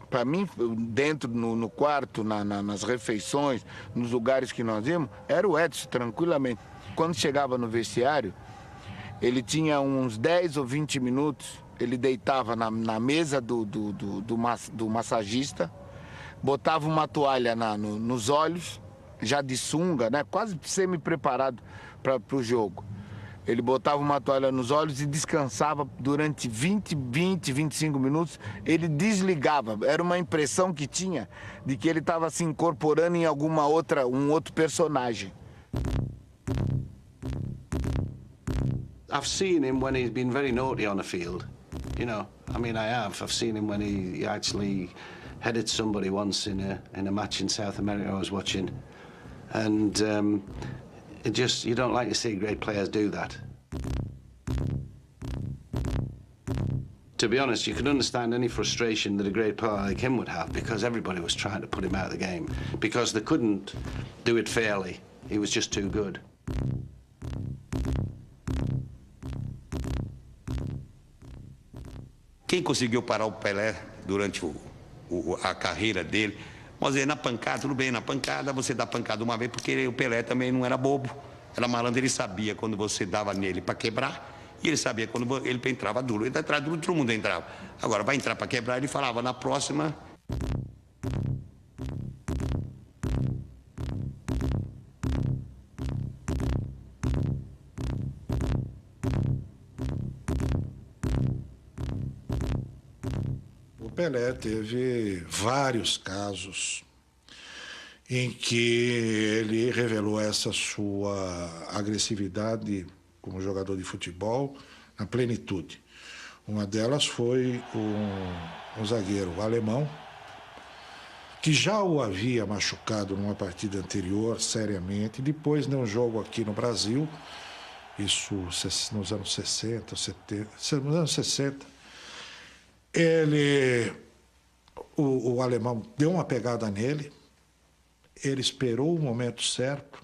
Para mim, dentro, no quarto, nas refeições, nos lugares que nós íamos, era o Edson, tranquilamente. Quando chegava no vestiário, ele tinha uns 10 ou 20 minutos, ele deitava na mesa do massagista, botava uma toalha nos olhos, já de sunga, né? Quase semi-preparado para o jogo. Ele botava uma toalha nos olhos e descansava durante 25 minutos. Ele desligava. Era uma impressão que tinha de que ele estava se incorporando em um outro personagem. I've seen him when he's been very naughty on the field. You know, I mean, I have. I've seen him when he actually headed somebody once in a match in South America I was watching, and you don't like to see great players do that. To be honest, you could understand any frustration that a great player like him would have, because everybody was trying to put him out of the game, because they couldn't do it fairly. He was just too good. Quem conseguiu parar o Pelé durante a carreira dele? Vamos dizer, na pancada, tudo bem, na pancada você dá pancada uma vez, porque o Pelé também não era bobo, era malandro, ele sabia quando você dava nele para quebrar, e ele sabia quando ele entrava duro. Ele entrava duro, todo mundo entrava. Agora, vai entrar para quebrar, ele falava, na próxima... O Pelé teve vários casos em que ele revelou essa sua agressividade como jogador de futebol na plenitude. Uma delas foi um zagueiro alemão que já o havia machucado numa partida anterior seriamente, depois num jogo aqui no Brasil, isso nos anos 60, 70, nos anos 60, o alemão deu uma pegada nele, ele esperou o momento certo,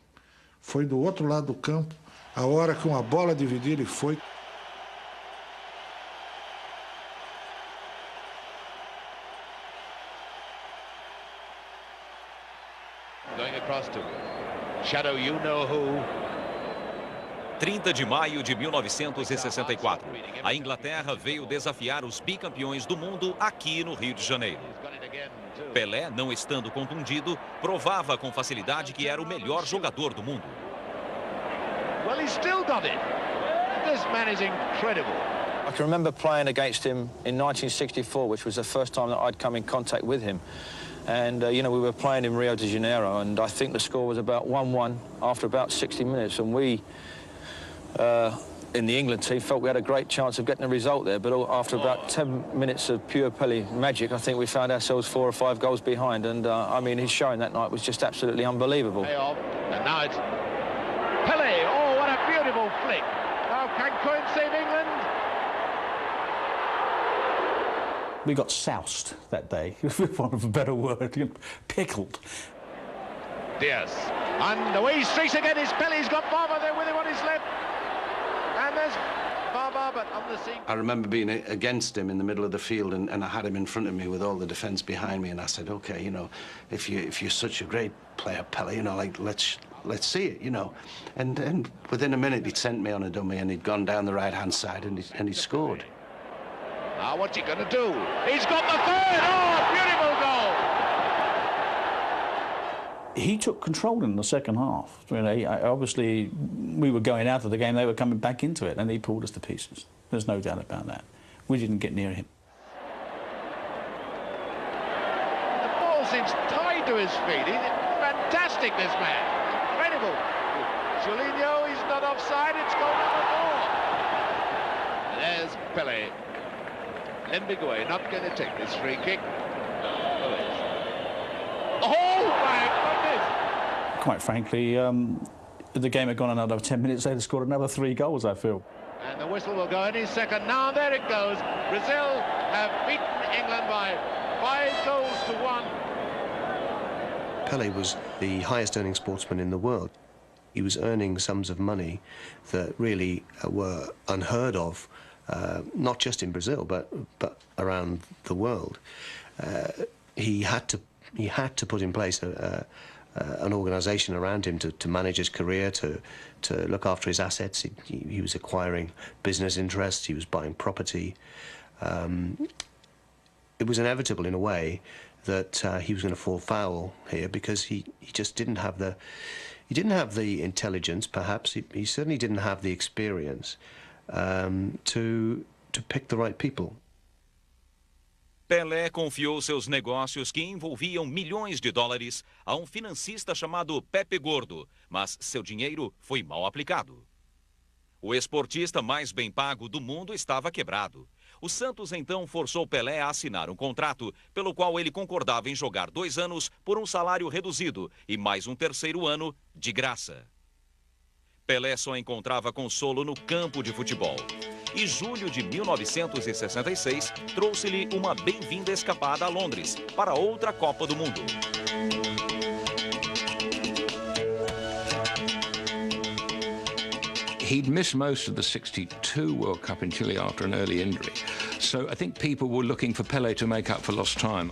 foi do outro lado do campo, a hora que uma bola dividiu, ele foi. Going across to Shadow, you know who. 30 de maio de 1964. A Inglaterra veio desafiar os bicampeões do mundo aqui no Rio de Janeiro. Pelé, não estando contundido, provava com facilidade que era o melhor jogador do mundo. Well, he's still got it. This man is incredible. I can remember playing against him in 1964, which was the first time that I'd come in contact with him. And, you know, we were playing in Rio de Janeiro, and I think the score was about 1-1 after about 60 minutes. And we, in the England team, felt we had a great chance of getting a result there. But after about 10 minutes of pure Pelé magic, I think we found ourselves 4 or 5 goals behind. And, I mean, his showing that night was just absolutely unbelievable. And now it's Pelé. Oh, what a beautiful flick. Now can Cohen save England? We got soused that day, for want of a better word, pickled. Diaz. And away he streaks again. Is Pelé. He's got Barber there with him on his left. And there's Barber, but on the scene. I remember being against him in the middle of the field, and I had him in front of me with all the defence behind me, and I said, okay, you know, if you're such a great player, Pelé, you know, like let's see it, you know. And within a minute he'd sent me on a dummy, and he'd gone down the right-hand side, and he scored. Now what's he going to do? He's got the third! Oh, beautiful goal! He took control in the second half. You know, obviously, we were going out of the game, they were coming back into it, and he pulled us to pieces. There's no doubt about that. We didn't get near him. The ball seems tied to his feet. He's fantastic, this man. Incredible. Julinho, he's not offside. It's goal number 4. There's Pelé. Mbigwe not going to take this free kick. Oh, my goodness! Quite frankly, if the game had gone another 10 minutes, they'd have scored another 3 goals, I feel. And the whistle will go any second. Now there it goes. Brazil have beaten England by 5 goals to 1. Pelé was the highest earning sportsman in the world. He was earning sums of money that really were unheard of, not just in Brazil, but around the world. He had to put in place an organisation around him to manage his career, to look after his assets. He was acquiring business interests. He was buying property. It was inevitable, in a way, that he was going to fall foul here, because he just didn't have the intelligence, perhaps. He certainly didn't have the experience to pick the right people. Pelé confiou seus negócios, que envolviam milhões de dólares, a um financista chamado Pepe Gordo, mas seu dinheiro foi mal aplicado. O esportista mais bem pago do mundo estava quebrado. O Santos então forçou Pelé a assinar um contrato pelo qual ele concordava em jogar 2 anos por um salário reduzido e mais um 3º ano de graça. Pelé só encontrava consolo no campo de futebol. E julho de 1966 trouxe-lhe uma bem-vinda escapada a Londres para outra Copa do Mundo. He'd missed most of the 62 World Cup in Chile after an early injury. So I think people were looking for Pelé to make up for lost time.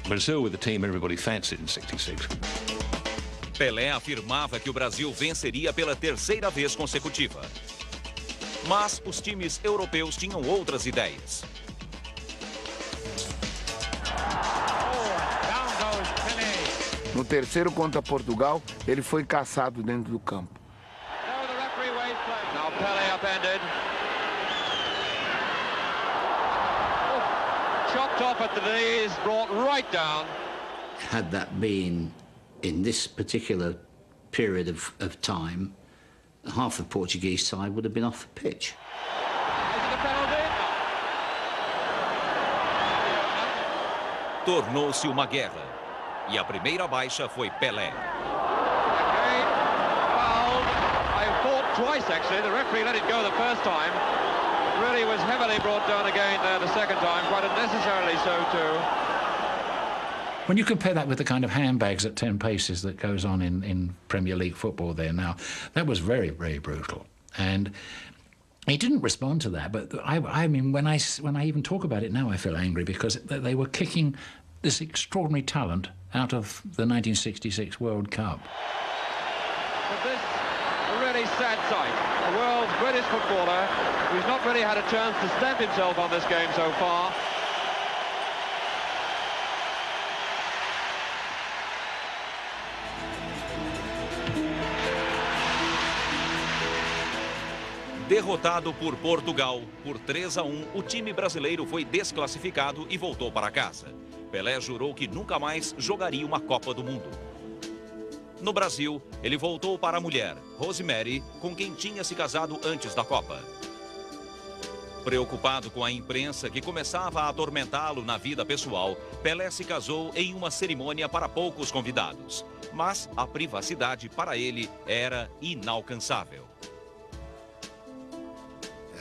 Brazil were the team everybody fancied in 66. Pelé afirmava que o Brasil venceria pela 3ª vez consecutiva. Mas os times europeus tinham outras ideias. No 3º contra Portugal, ele foi caçado dentro do campo. Now Pelé upended. Chopped off at the knees, brought right down. Had that been in this particular period of time, half the Portuguese side would have been off the pitch. Tornou-se uma guerra. E a primeira baixa foi Pelé. Twice, actually. The referee let it go the first time. It really was heavily brought down again there the second time, quite unnecessarily so too. When you compare that with the kind of handbags at 10 paces that goes on in Premier League football there now, that was very, very brutal. And he didn't respond to that, but I mean, when I even talk about it now, I feel angry, because they were kicking this extraordinary talent out of the 1966 World Cup. But this a really sad sight. The world's greatest footballer, who's not really had a chance to stamp himself on this game so far. Derrotado por Portugal por 3-1, o time brasileiro foi desclassificado e voltou para casa. Pelé jurou que nunca mais jogaria uma Copa do Mundo. No Brasil, ele voltou para a mulher, Rosemary, com quem tinha se casado antes da Copa. Preocupado com a imprensa que começava a atormentá-lo na vida pessoal, Pelé se casou em uma cerimônia para poucos convidados. Mas a privacidade para ele era inalcançável.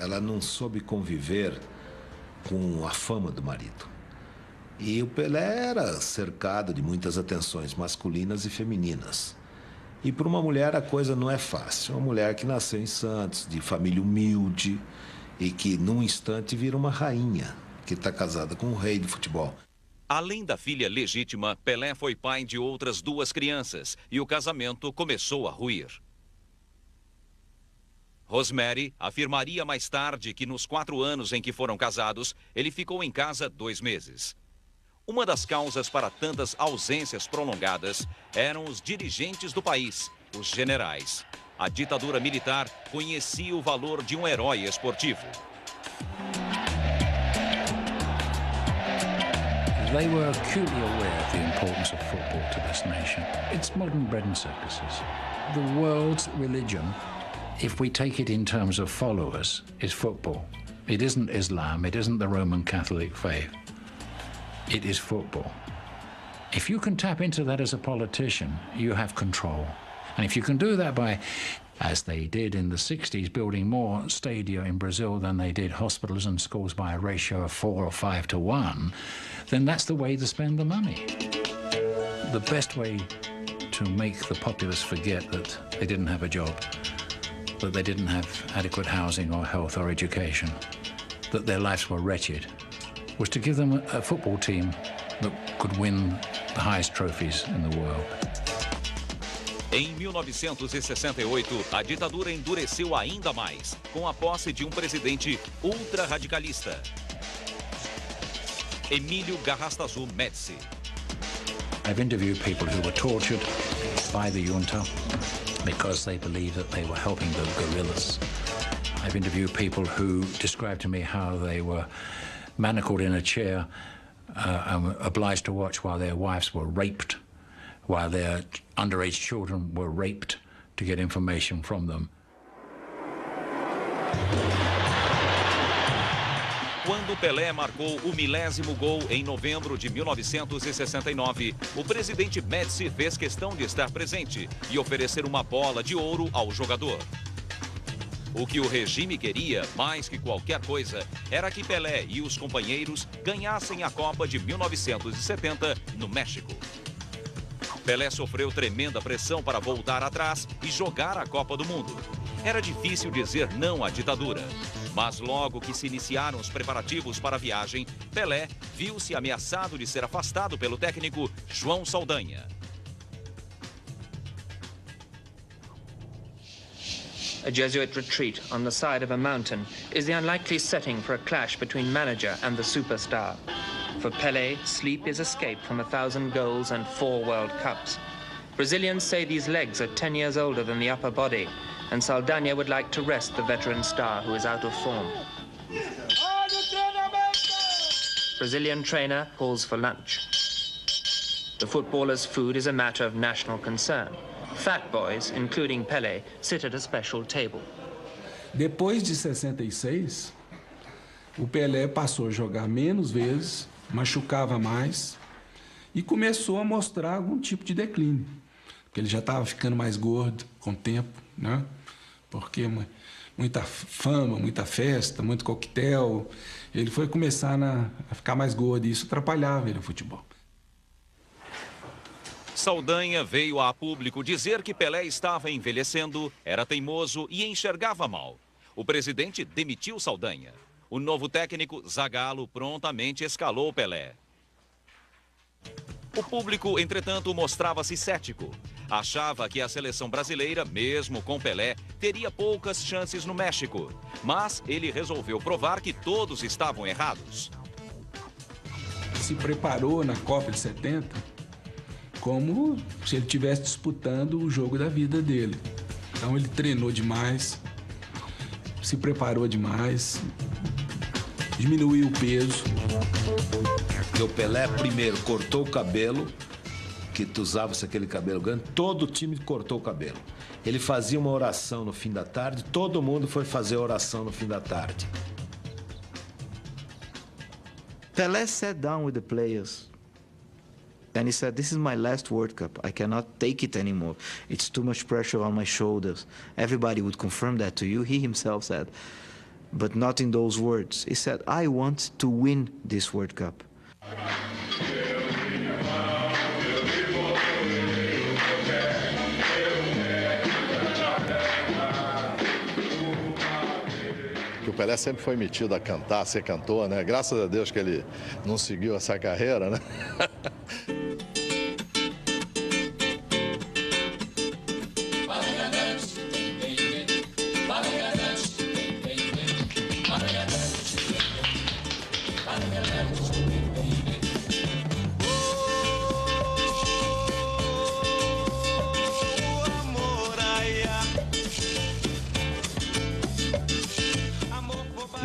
Ela não soube conviver com a fama do marido. E o Pelé era cercado de muitas atenções masculinas e femininas. E para uma mulher a coisa não é fácil. Uma mulher que nasceu em Santos, de família humilde, e que num instante vira uma rainha, que está casada com um rei de futebol. Além da filha legítima, Pelé foi pai de outras 2 crianças e o casamento começou a ruir. Rosemary afirmaria mais tarde que nos 4 anos em que foram casados, ele ficou em casa 2 meses. Uma das causas para tantas ausências prolongadas eram os dirigentes do país, os generais. A ditadura militar conhecia o valor de um herói esportivo. They were acutely aware of the importance of football to this nation. It's modern bread and circuses. The world's religion, if we take it in terms of followers, is football. It isn't Islam, it isn't the Roman Catholic faith. It is football. If you can tap into that as a politician, you have control. And if you can do that by, as they did in the 60s, building more stadia in Brazil than they did hospitals and schools by a ratio of 4 or 5 to 1, then that's the way to spend the money. The best way to make the populace forget that they didn't have a job, that they didn't have adequate housing or health or education, that their lives were wretched, was to give them a football team that could win the highest trophies in the world. Em 1968, a ditadura endureceu ainda mais, com a posse de um presidente ultra-radicalista, Emílio Garrastazu Médici. I've interviewed people who were tortured by the junta because they believed that they were helping the guerrillas. I've interviewed people who described to me how they were manacled in a chair and obliged to watch while their wives were raped, while their underage children were raped to get information from them. Quando Pelé marcou o 1000º gol em novembro de 1969, o presidente Médici fez questão de estar presente e oferecer uma bola de ouro ao jogador. O que o regime queria, mais que qualquer coisa, era que Pelé e os companheiros ganhassem a Copa de 1970 no México. Pelé sofreu tremenda pressão para voltar atrás e jogar a Copa do Mundo. Era difícil dizer não à ditadura. Mas logo que se iniciaram os preparativos para a viagem, Pelé viu-se ameaçado de ser afastado pelo técnico João Saldanha. A Jesuit retreat on the side of a mountain is the unlikely setting for a clash between manager and the superstar. For Pelé, sleep is escape from 1,000 goals and 4 World Cups. Brazilians say these legs are 10 years older than the upper body, and Saldanha would like to rest the veteran star who is out of form. Brazilian trainer calls for lunch. The footballer's food is a matter of national concern. Fat boys, including Pelé, sit at a special table. Depois de 66, o Pelé passou a jogar menos vezes, machucava mais e começou a mostrar algum tipo de declínio. Porque ele já estava ficando mais gordo com o tempo, né? Porque muita fama, muita festa, muito coquetel. Ele foi começar a ficar mais gordo e isso atrapalhava ele no futebol. Saldanha veio a público dizer que Pelé estava envelhecendo, era teimoso e enxergava mal. O presidente demitiu Saldanha. O novo técnico, Zagallo, prontamente escalou Pelé. O público, entretanto, mostrava-se cético. Achava que a seleção brasileira, mesmo com Pelé, teria poucas chances no México. Mas ele resolveu provar que todos estavam errados. Se preparou na Copa de 70 como se ele estivesse disputando o jogo da vida dele. Então ele treinou demais, se preparou demais, diminuiu o peso. Porque o Pelé, primeiro, cortou o cabelo, que tu usava-se aquele cabelo grande, todo o time cortou o cabelo. Ele fazia uma oração no fim da tarde, todo mundo foi fazer oração no fim da tarde. Pelé sat down with the players and he said, "This is my last World Cup. I cannot take it anymore. It's too much pressure on my shoulders." Everybody would confirm that to you. He himself said, but not in those words. He said, "I want to win this World Cup." O Pelé sempre foi metido a cantar, a ser cantor, né? Graças a Deus que ele não seguiu essa carreira, né?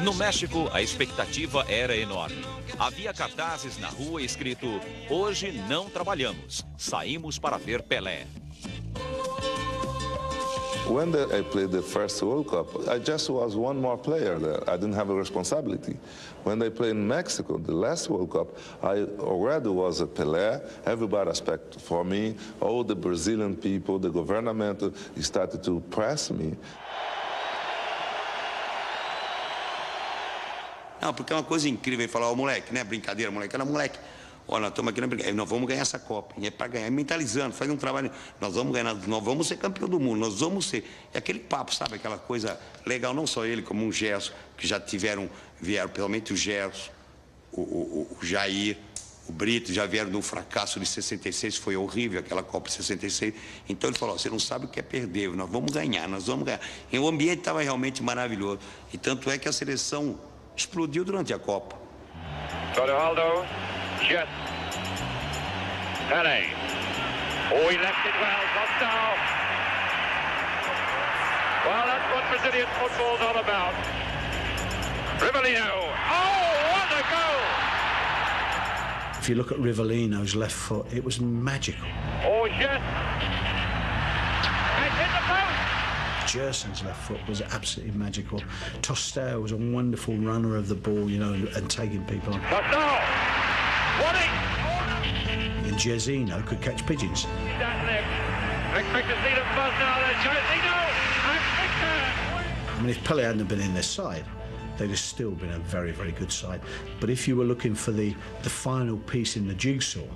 No México, a expectativa era enorme. Havia cartazes na rua escrito: "Hoje não trabalhamos, saímos para ver Pelé." When I played the first World Cup, I just was one more player there. I didn't have a responsibility. When I played in Mexico, the last World Cup, I already was a Pelé. Everybody expected for me. All the Brazilian people, the government started to press me. Não, porque é uma coisa incrível ele falar, ó, moleque, né? Brincadeira, moleque. Era moleque. Ó, nós estamos aqui na brincadeira. Nós vamos ganhar essa Copa. E é para ganhar, mentalizando, faz um trabalho. Nós vamos ganhar, nós vamos ser campeão do mundo, nós vamos ser. E aquele papo, sabe? Aquela coisa legal, não só ele, como um Gerson, que já vieram, pelo menos o Gerson, o Jair, o Brito, já vieram de um fracasso de 66, foi horrível aquela Copa de 66. Então ele falou, ó, você não sabe o que é perder, nós vamos ganhar, nós vamos ganhar. E o ambiente estava realmente maravilhoso. E tanto é que a seleção explodiu durante a Copa. Clodoaldo, Jet. Pele. Oh, he left it well. Tostão. Well, that's what Brazilian football's all about. Rivellino. Oh, what a goal! If you look at Rivellino's left foot, it was magical. Oh, yes. And hit the post. Gerson's left foot was absolutely magical. Tostão was a wonderful runner of the ball, you know, and taking people on. Tostão. What it? And Jerzino could catch pigeons. That left. Expect to see them first now. There's Jerzino and Victor. I mean, if Pele hadn't been in their side, they'd have still been a very, very good side. But if you were looking for the final piece in the jigsaw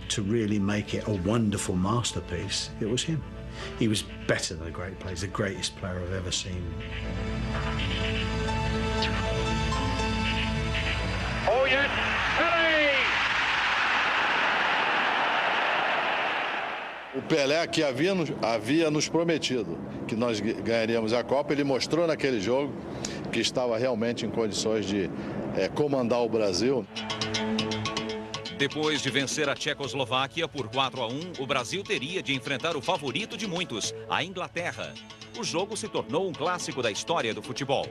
to really make it a wonderful masterpiece, it was him. He was better than a great player. He's the greatest player I've ever seen. Oh, yes, Pele! O Pelé, que havia nos prometido que nós ganharíamos a Copa, ele mostrou naquele jogo que estava realmente em condições de comandar o Brasil. Depois de vencer a Tchecoslováquia por 4-1, o Brasil teria de enfrentar o favorito de muitos, a Inglaterra. O jogo se tornou um clássico da história do futebol.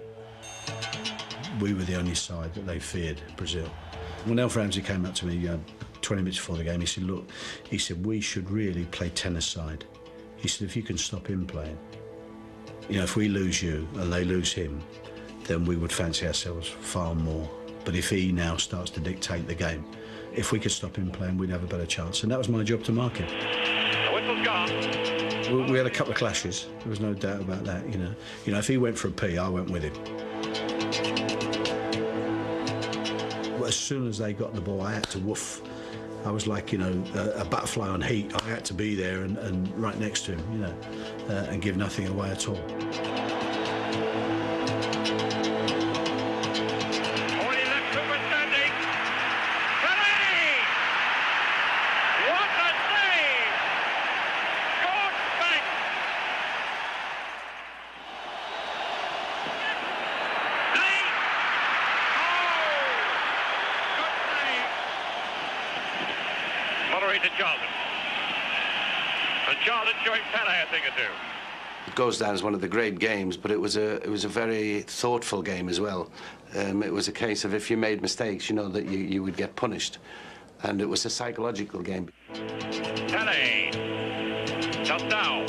We were the only side that they feared, Brazil. When Alf Ramsey came up to me 20 minutes before the game, he said, look, he said, we should really play tennis-side. He said, if you can stop him playing, you know, if we lose you and they lose him, then we would fancy ourselves far more. But if he now starts to dictate the game, if we could stop him playing, we'd have a better chance. And that was my job to mark him. The whistle's gone. We had a couple of clashes. There was no doubt about that, you know. You know, if he went for a pee, I went with him. But as soon as they got the ball, I had to woof. I was like, you know, a butterfly on heat. I had to be there and right next to him, you know, and give nothing away at all. To Charlton. And Charlton showing Pele a thing or two. It goes down as one of the great games, but it was a very thoughtful game as well. It was a case of if you made mistakes, you know that you would get punished, and it was a psychological game. Pele. Tostão.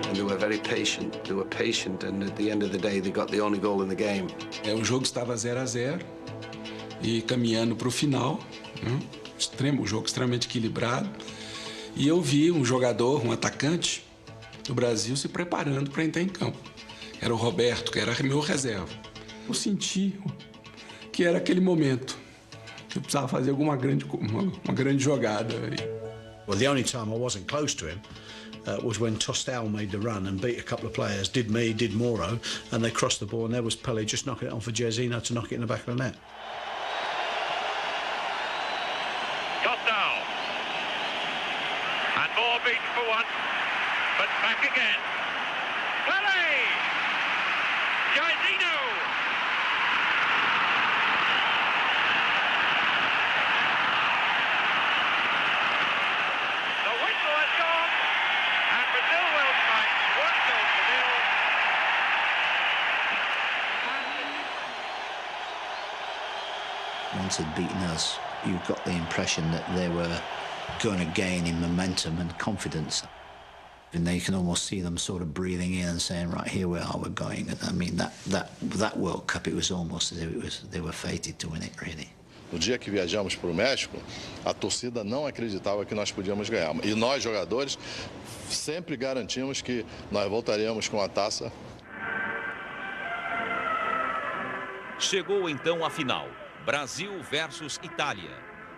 And they were very patient. They were patient, and at the end of the day, they got the only goal in the game. O jogo estava 0-0 e caminhando para o final, né? O jogo extremamente equilibrado, e eu vi um jogador, um atacante do Brasil se preparando para entrar em campo. Era o Roberto, que era meu reserva. Eu senti que era aquele momento. Eu precisava fazer uma grande jogada. Well, the only time I wasn't close to him was when Tostão made the run and beat a couple of players, did me, did Moro, and they crossed the ball, and there was Pele just knocking it on for Jerzino to knock it in the back of the net. And more beaten for one, but back again. Pele! Jerzino! The whistle has gone, and Brazil will fight 1-0. Once they'd beaten us, you got the impression that they were going to gain in momentum and confidence. And then you can almost see them sort of breathing in and saying, right, here we are, we're going. And I mean, that World Cup, it was almost as if they were fated to win it, really. No dia que viajamos para o México, a torcida não acreditava que nós podíamos ganhar. E nós, jogadores, sempre garantimos que nós voltaríamos com a taça. Chegou então a final, Brasil versus Itália.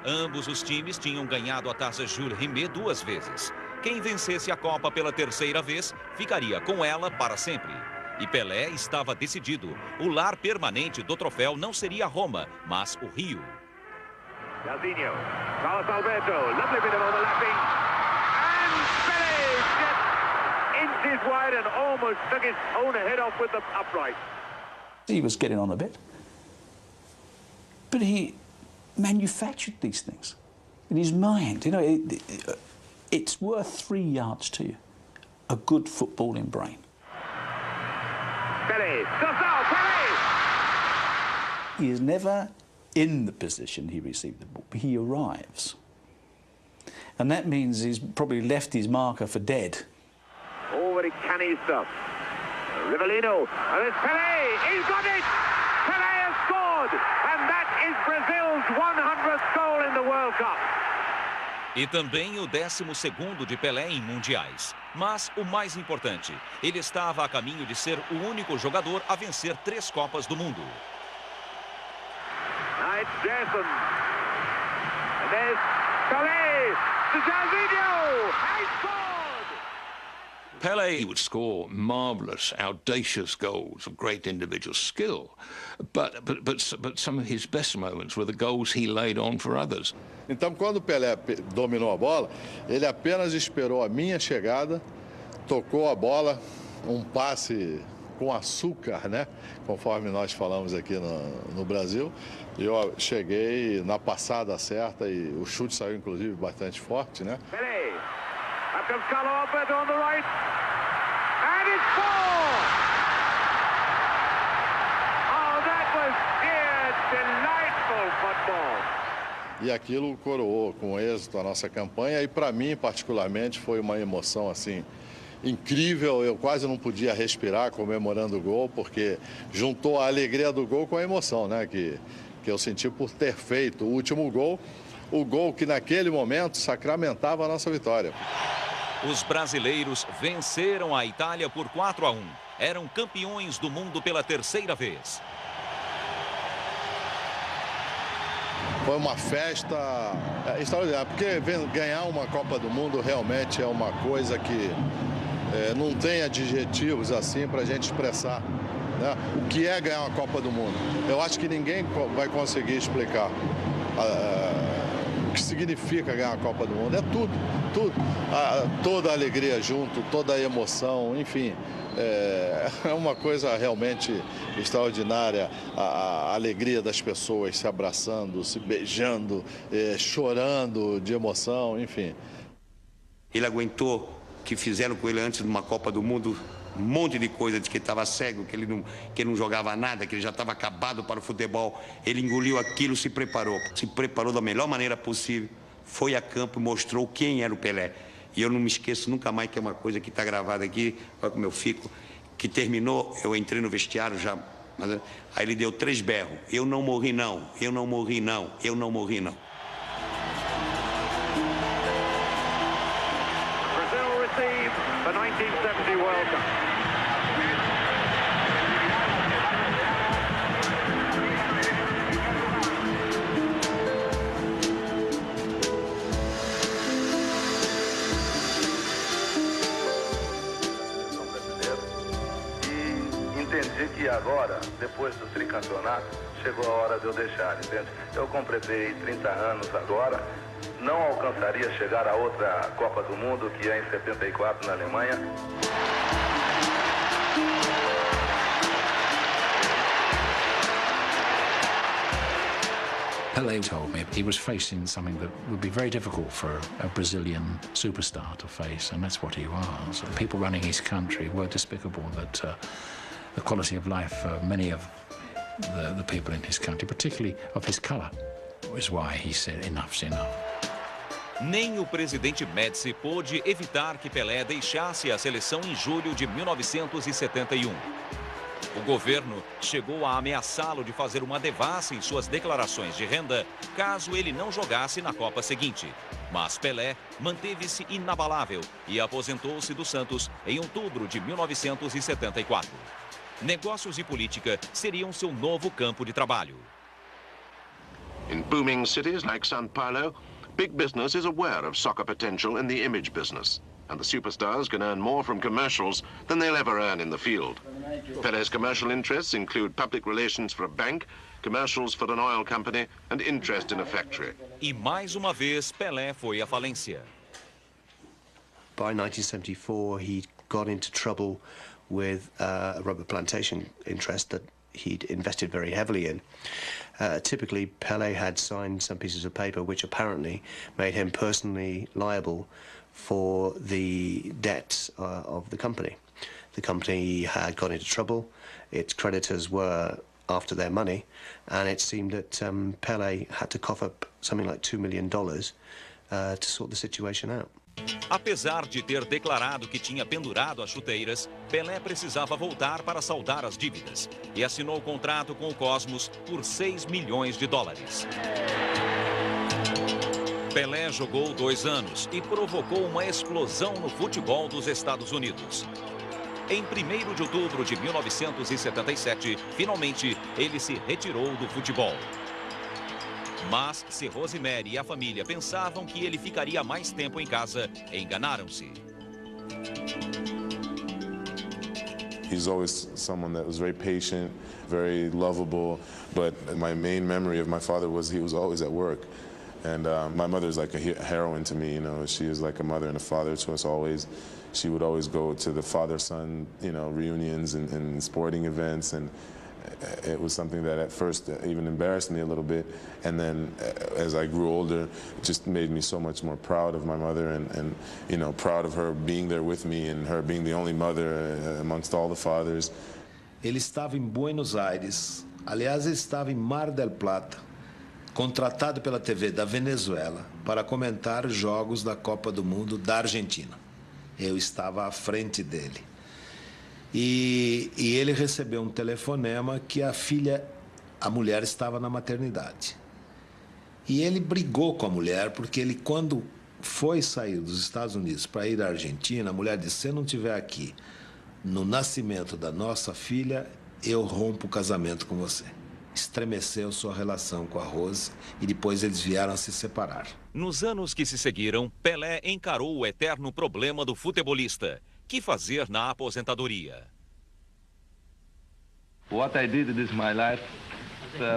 Ambos os times tinham ganhado a taça Jules Rimet 2 vezes. Quem vencesse a Copa pela 3ª vez, ficaria com ela para sempre. E Pelé estava decidido. O lar permanente do troféu não seria Roma, mas o Rio. Jairzinho, Carlos Alberto, lovely bit of overlapping. And Pelé just inches wide and almost took his own head off with the upright. He was getting on a bit. But he manufactured these things. in his mind. You know, it's worth 3 yards to you. A good footballing brain. Pelé, Pelé! He is never in the position he received the ball, but he arrives. And that means he's probably left his marker for dead. All very canny stuff. Rivellino, and it's Pelé! He's got it! Pelé has scored! And that is Brazil's 100th goal in the World Cup. E também o 12º de Pelé em mundiais. Mas o mais importante, ele estava a caminho de ser o único jogador a vencer 3 Copas do Mundo. Now it's Gerson. And there's Pelé to Jairzinho. He scored! Pelé, he would score marvellous, audacious goals of great individual skill, but some of his best moments were the goals he laid on for others. Então, quando o Pelé dominou a bola, ele apenas esperou a minha chegada, tocou a bola, um passe com açúcar, né? Conforme nós falamos aqui no Brasil. Eu cheguei na passada certa e o chute saiu, inclusive, bastante forte, né? Pelé. Up comes Carlo Alberto on the right. And it's 4! Oh, that was sheer delightful football. E aquilo coroou com êxito a nossa campanha e para mim, particularmente, foi uma emoção assim incrível. Eu quase não podia respirar comemorando o gol, porque juntou a alegria do gol com a emoção, né, que eu senti por ter feito o último gol, o gol que naquele momento sacramentava a nossa vitória. Os brasileiros venceram a Itália por 4-1. Eram campeões do mundo pela 3ª vez. Foi uma festa extraordinária, porque ganhar uma Copa do Mundo realmente é uma coisa que não tem adjetivos assim para a gente expressar, né? O que é ganhar uma Copa do Mundo. Eu acho que ninguém vai conseguir explicar o que significa ganhar a Copa do Mundo. É tudo. Toda a alegria junto, toda a emoção, enfim. É uma coisa realmente extraordinária, a alegria das pessoas se abraçando, se beijando, chorando de emoção, enfim. Ele aguentou que fizeram com ele antes de uma Copa do Mundo um monte de coisa, de que estava cego, que ele não jogava nada, que ele já estava acabado para o futebol. Ele engoliu aquilo, se preparou da melhor maneira possível, foi a campo e mostrou quem era o Pelé. E eu não me esqueço nunca mais, que é uma coisa que está gravada aqui, olha como eu fico, que terminou, eu entrei no vestiário já, aí ele deu 3 berros. Eu não morri não, eu não morri não, eu não morri não. Brazil received the 1970 World Cup. Entendi que agora, depois do tricampeonato, chegou a hora de eu deixar, entende? Eu completei 30 anos agora, não alcançaria chegar a outra Copa do Mundo, que é em 74 na Alemanha. Pelé told me he was facing something that would be very difficult for a Brazilian superstar to face, and that's what he was. People running his country were despicable, that the quality of life for many of the people in his country, particularly of his colour, was why he said enough's enough. Nem o presidente Médici pôde evitar que Pelé deixasse a seleção em julho de 1971. O governo chegou a ameaçá-lo de fazer uma devassa em suas declarações de renda caso ele não jogasse na Copa seguinte. Mas Pelé manteve-se inabalável e aposentou-se do Santos em outubro de 1974. Negócios e política seriam seu novo campo de trabalho. In booming cities like São Paulo, big business is aware of soccer potential in the image business. And the superstars can earn more from commercials than they'll ever earn in the field. Pelé's commercial interests include public relations for a bank, commercials for an oil company, and interest in a factory. E mais uma vez, Pelé foi à falência. By 1974, he got into trouble with a rubber plantation interest that he'd invested very heavily in. Typically, Pelé had signed some pieces of paper which apparently made him personally liable for the debts of the company. The company had got into trouble, its creditors were after their money, and it seemed that Pelé had to cough up something like $2 million to sort the situation out. Apesar de ter declarado que tinha pendurado as chuteiras, Pelé precisava voltar para saldar as dívidas e assinou o contrato com o Cosmos por $6 milhões. Pelé jogou 2 anos e provocou uma explosão no futebol dos Estados Unidos. Em 1º de outubro de 1977, finalmente, ele se retirou do futebol. Mas, se Rosemary e a família pensavam que ele ficaria mais tempo em casa, enganaram-se. He's always someone that was very patient, very lovable, but my main memory of my father was he was always at work. And my mother's like a heroine to me, you know. She is like a mother and a father to us always. She would always go to the father-son, you know, reunions and sporting events, and it was something that at first even embarrassed me a little bit, and then as I grew older, it just made me so much more proud of my mother and you know, proud of her being there with me and her being the only mother amongst all the fathers. Ele estava em Buenos Aires, aliás, ele estava em Mar del Plata, contratado pela TV da Venezuela para comentar jogos da Copa do Mundo da Argentina. Eu estava à frente dele. E ele recebeu um telefonema que a mulher estava na maternidade. E ele brigou com a mulher, porque ele, quando foi sair dos Estados Unidos para ir à Argentina, a mulher disse: se eu não estiver aqui no nascimento da nossa filha, eu rompo o casamento com você. Estremeceu sua relação com a Rose e depois eles vieram a se separar. Nos anos que se seguiram, Pelé encarou o eterno problema do futebolista. Que fazer na aposentadoria? What I did is my life,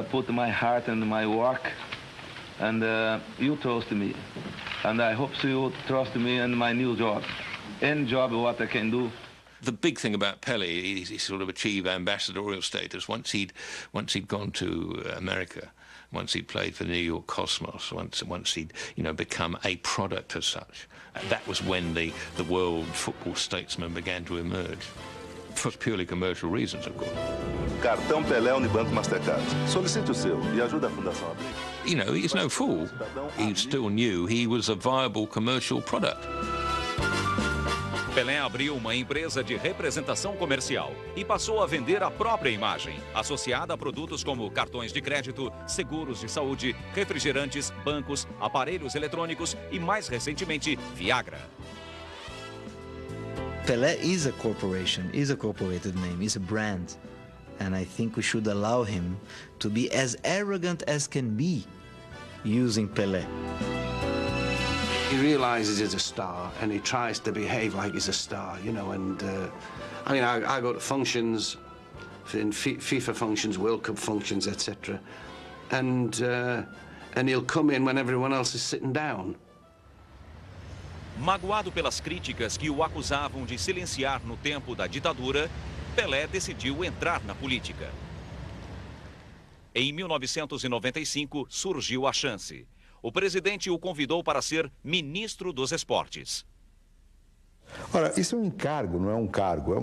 put my heart and my work, and you trust me. And I hope you trust me in my new job. Any job what I can do. The big thing about Pelé, he sort of achieved ambassadorial status once he'd gone to America, once he'd played for the New York Cosmos, once he'd become a product as such. That was when the world football statesman began to emerge, for purely commercial reasons, of course. Cartão Pelé Unibanco Mastercard. Solicite o seu e ajude a Fundação a abrir. You know, he's no fool. He still knew he was a viable commercial product. Pelé abriu uma empresa de representação comercial e passou a vender a própria imagem, associada a produtos como cartões de crédito, seguros de saúde, refrigerantes, bancos, aparelhos eletrônicos e, mais recentemente, Viagra. Pelé is a corporation, is a corporated name, is a brand. And I think we should allow him to be as arrogant as can be using Pelé. He realizes he's a star and he tries to behave like he's a star, you know, and I mean, I go to functions, in FIFA functions, World Cup functions, etc. And he'll come in when everyone else is sitting down. Magoado pelas críticas que o acusavam de silenciar no tempo da ditadura, Pelé decidiu entrar na política. Em 1995, surgiu a chance. O presidente o convidou para ser ministro dos esportes. Ora, isso é um encargo, não é um cargo.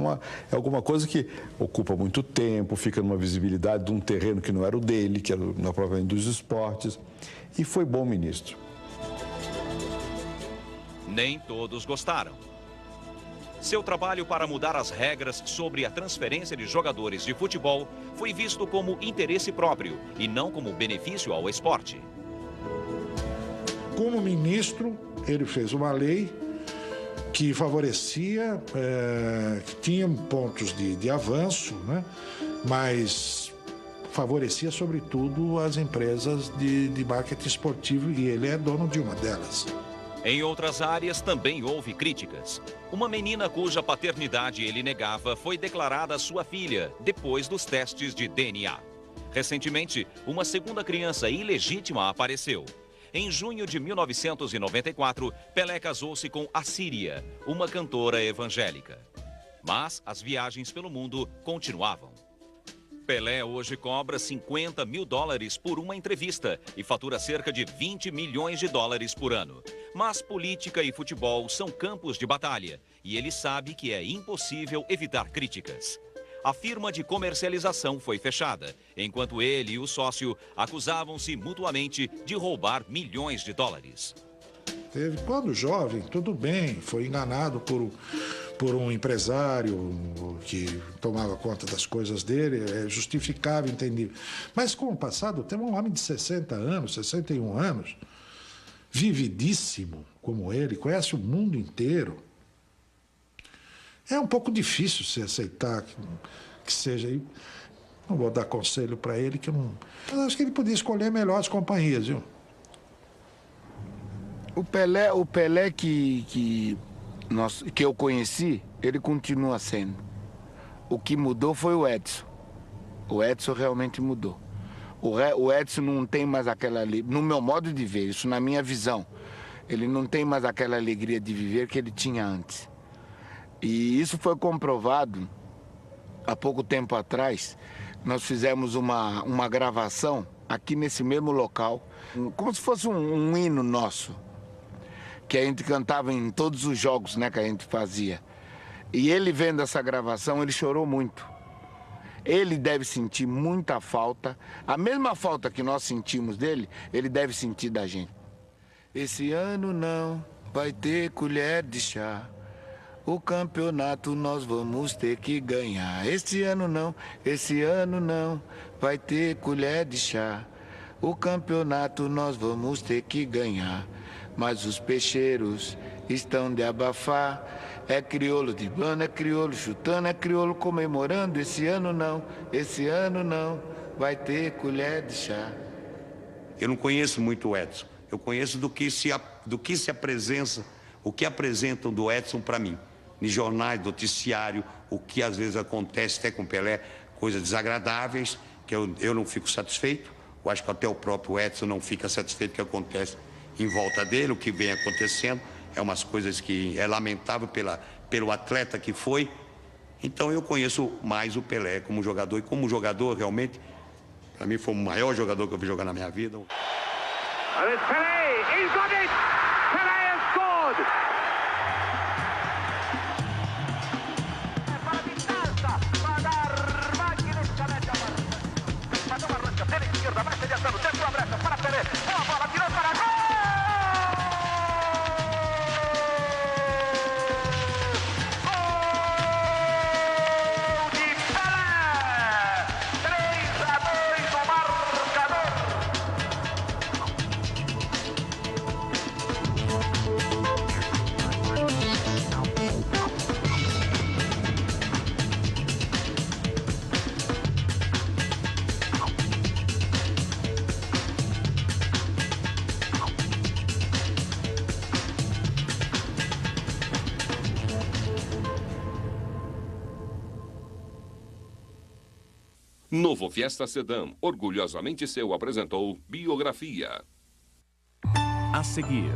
É alguma coisa que ocupa muito tempo, fica numa visibilidade de um terreno que não era o dele, que era na própria indústria dos esportes. E foi bom ministro. Nem todos gostaram. Seu trabalho para mudar as regras sobre a transferência de jogadores de futebol foi visto como interesse próprio e não como benefício ao esporte. Como ministro, ele fez uma lei que favorecia, que tinha pontos de avanço, né? Mas favorecia, sobretudo, as empresas de marketing esportivo, e ele é dono de uma delas. Em outras áreas também houve críticas. Uma menina cuja paternidade ele negava foi declarada sua filha depois dos testes de DNA. Recentemente, uma segunda criança ilegítima apareceu. Em junho de 1994, Pelé casou-se com Assíria, uma cantora evangélica. Mas as viagens pelo mundo continuavam. Pelé hoje cobra 50 mil dólares por uma entrevista e fatura cerca de 20 milhões de dólares por ano. Mas política e futebol são campos de batalha e ele sabe que é impossível evitar críticas. A firma de comercialização foi fechada, enquanto ele e o sócio acusavam-se mutuamente de roubar milhões de dólares. Quando jovem, tudo bem, foi enganado por um empresário que tomava conta das coisas dele, é justificável, entendível. Mas com o passado, tem um homem de 60 anos, 61 anos, vividíssimo como ele, conhece o mundo inteiro. É um pouco difícil se aceitar que seja. Não vou dar conselho para ele, que eu não. Mas acho que ele podia escolher melhor as companhias, viu? O Pelé que eu conheci, ele continua sendo. O que mudou foi o Edson. O Edson realmente mudou. O Edson não tem mais aquela... No meu modo de ver, isso na minha visão, ele não tem mais aquela alegria de viver que ele tinha antes. E isso foi comprovado há pouco tempo atrás. Nós fizemos uma gravação aqui nesse mesmo local, como se fosse um hino nosso, que a gente cantava em todos os jogos, né, que a gente fazia. E ele vendo essa gravação, ele chorou muito. Ele deve sentir muita falta, a mesma falta que nós sentimos dele, ele deve sentir da gente. Esse ano não vai ter colher de chá. O campeonato nós vamos ter que ganhar. Esse ano não vai ter colher de chá. O campeonato nós vamos ter que ganhar. Mas os peixeiros estão de abafar. É crioulo driblando, é crioulo chutando, é crioulo comemorando. Esse ano não vai ter colher de chá. Eu não conheço muito o Edson. Eu conheço do que se apresenta, o que apresentam do Edson para mim. Em jornais, noticiário, o que às vezes acontece até com o Pelé, coisas desagradáveis, que eu não fico satisfeito. Eu acho que até o próprio Edson não fica satisfeito com o que acontece em volta dele, o que vem acontecendo. É umas coisas que é lamentável pelo atleta que foi. Então eu conheço mais o Pelé como jogador. E como jogador, realmente, para mim foi o maior jogador que eu vi jogar na minha vida. Pelé, he's got it! Pelé has scored! Novo Fiesta Sedan, orgulhosamente seu, apresentou Biografia. A seguir.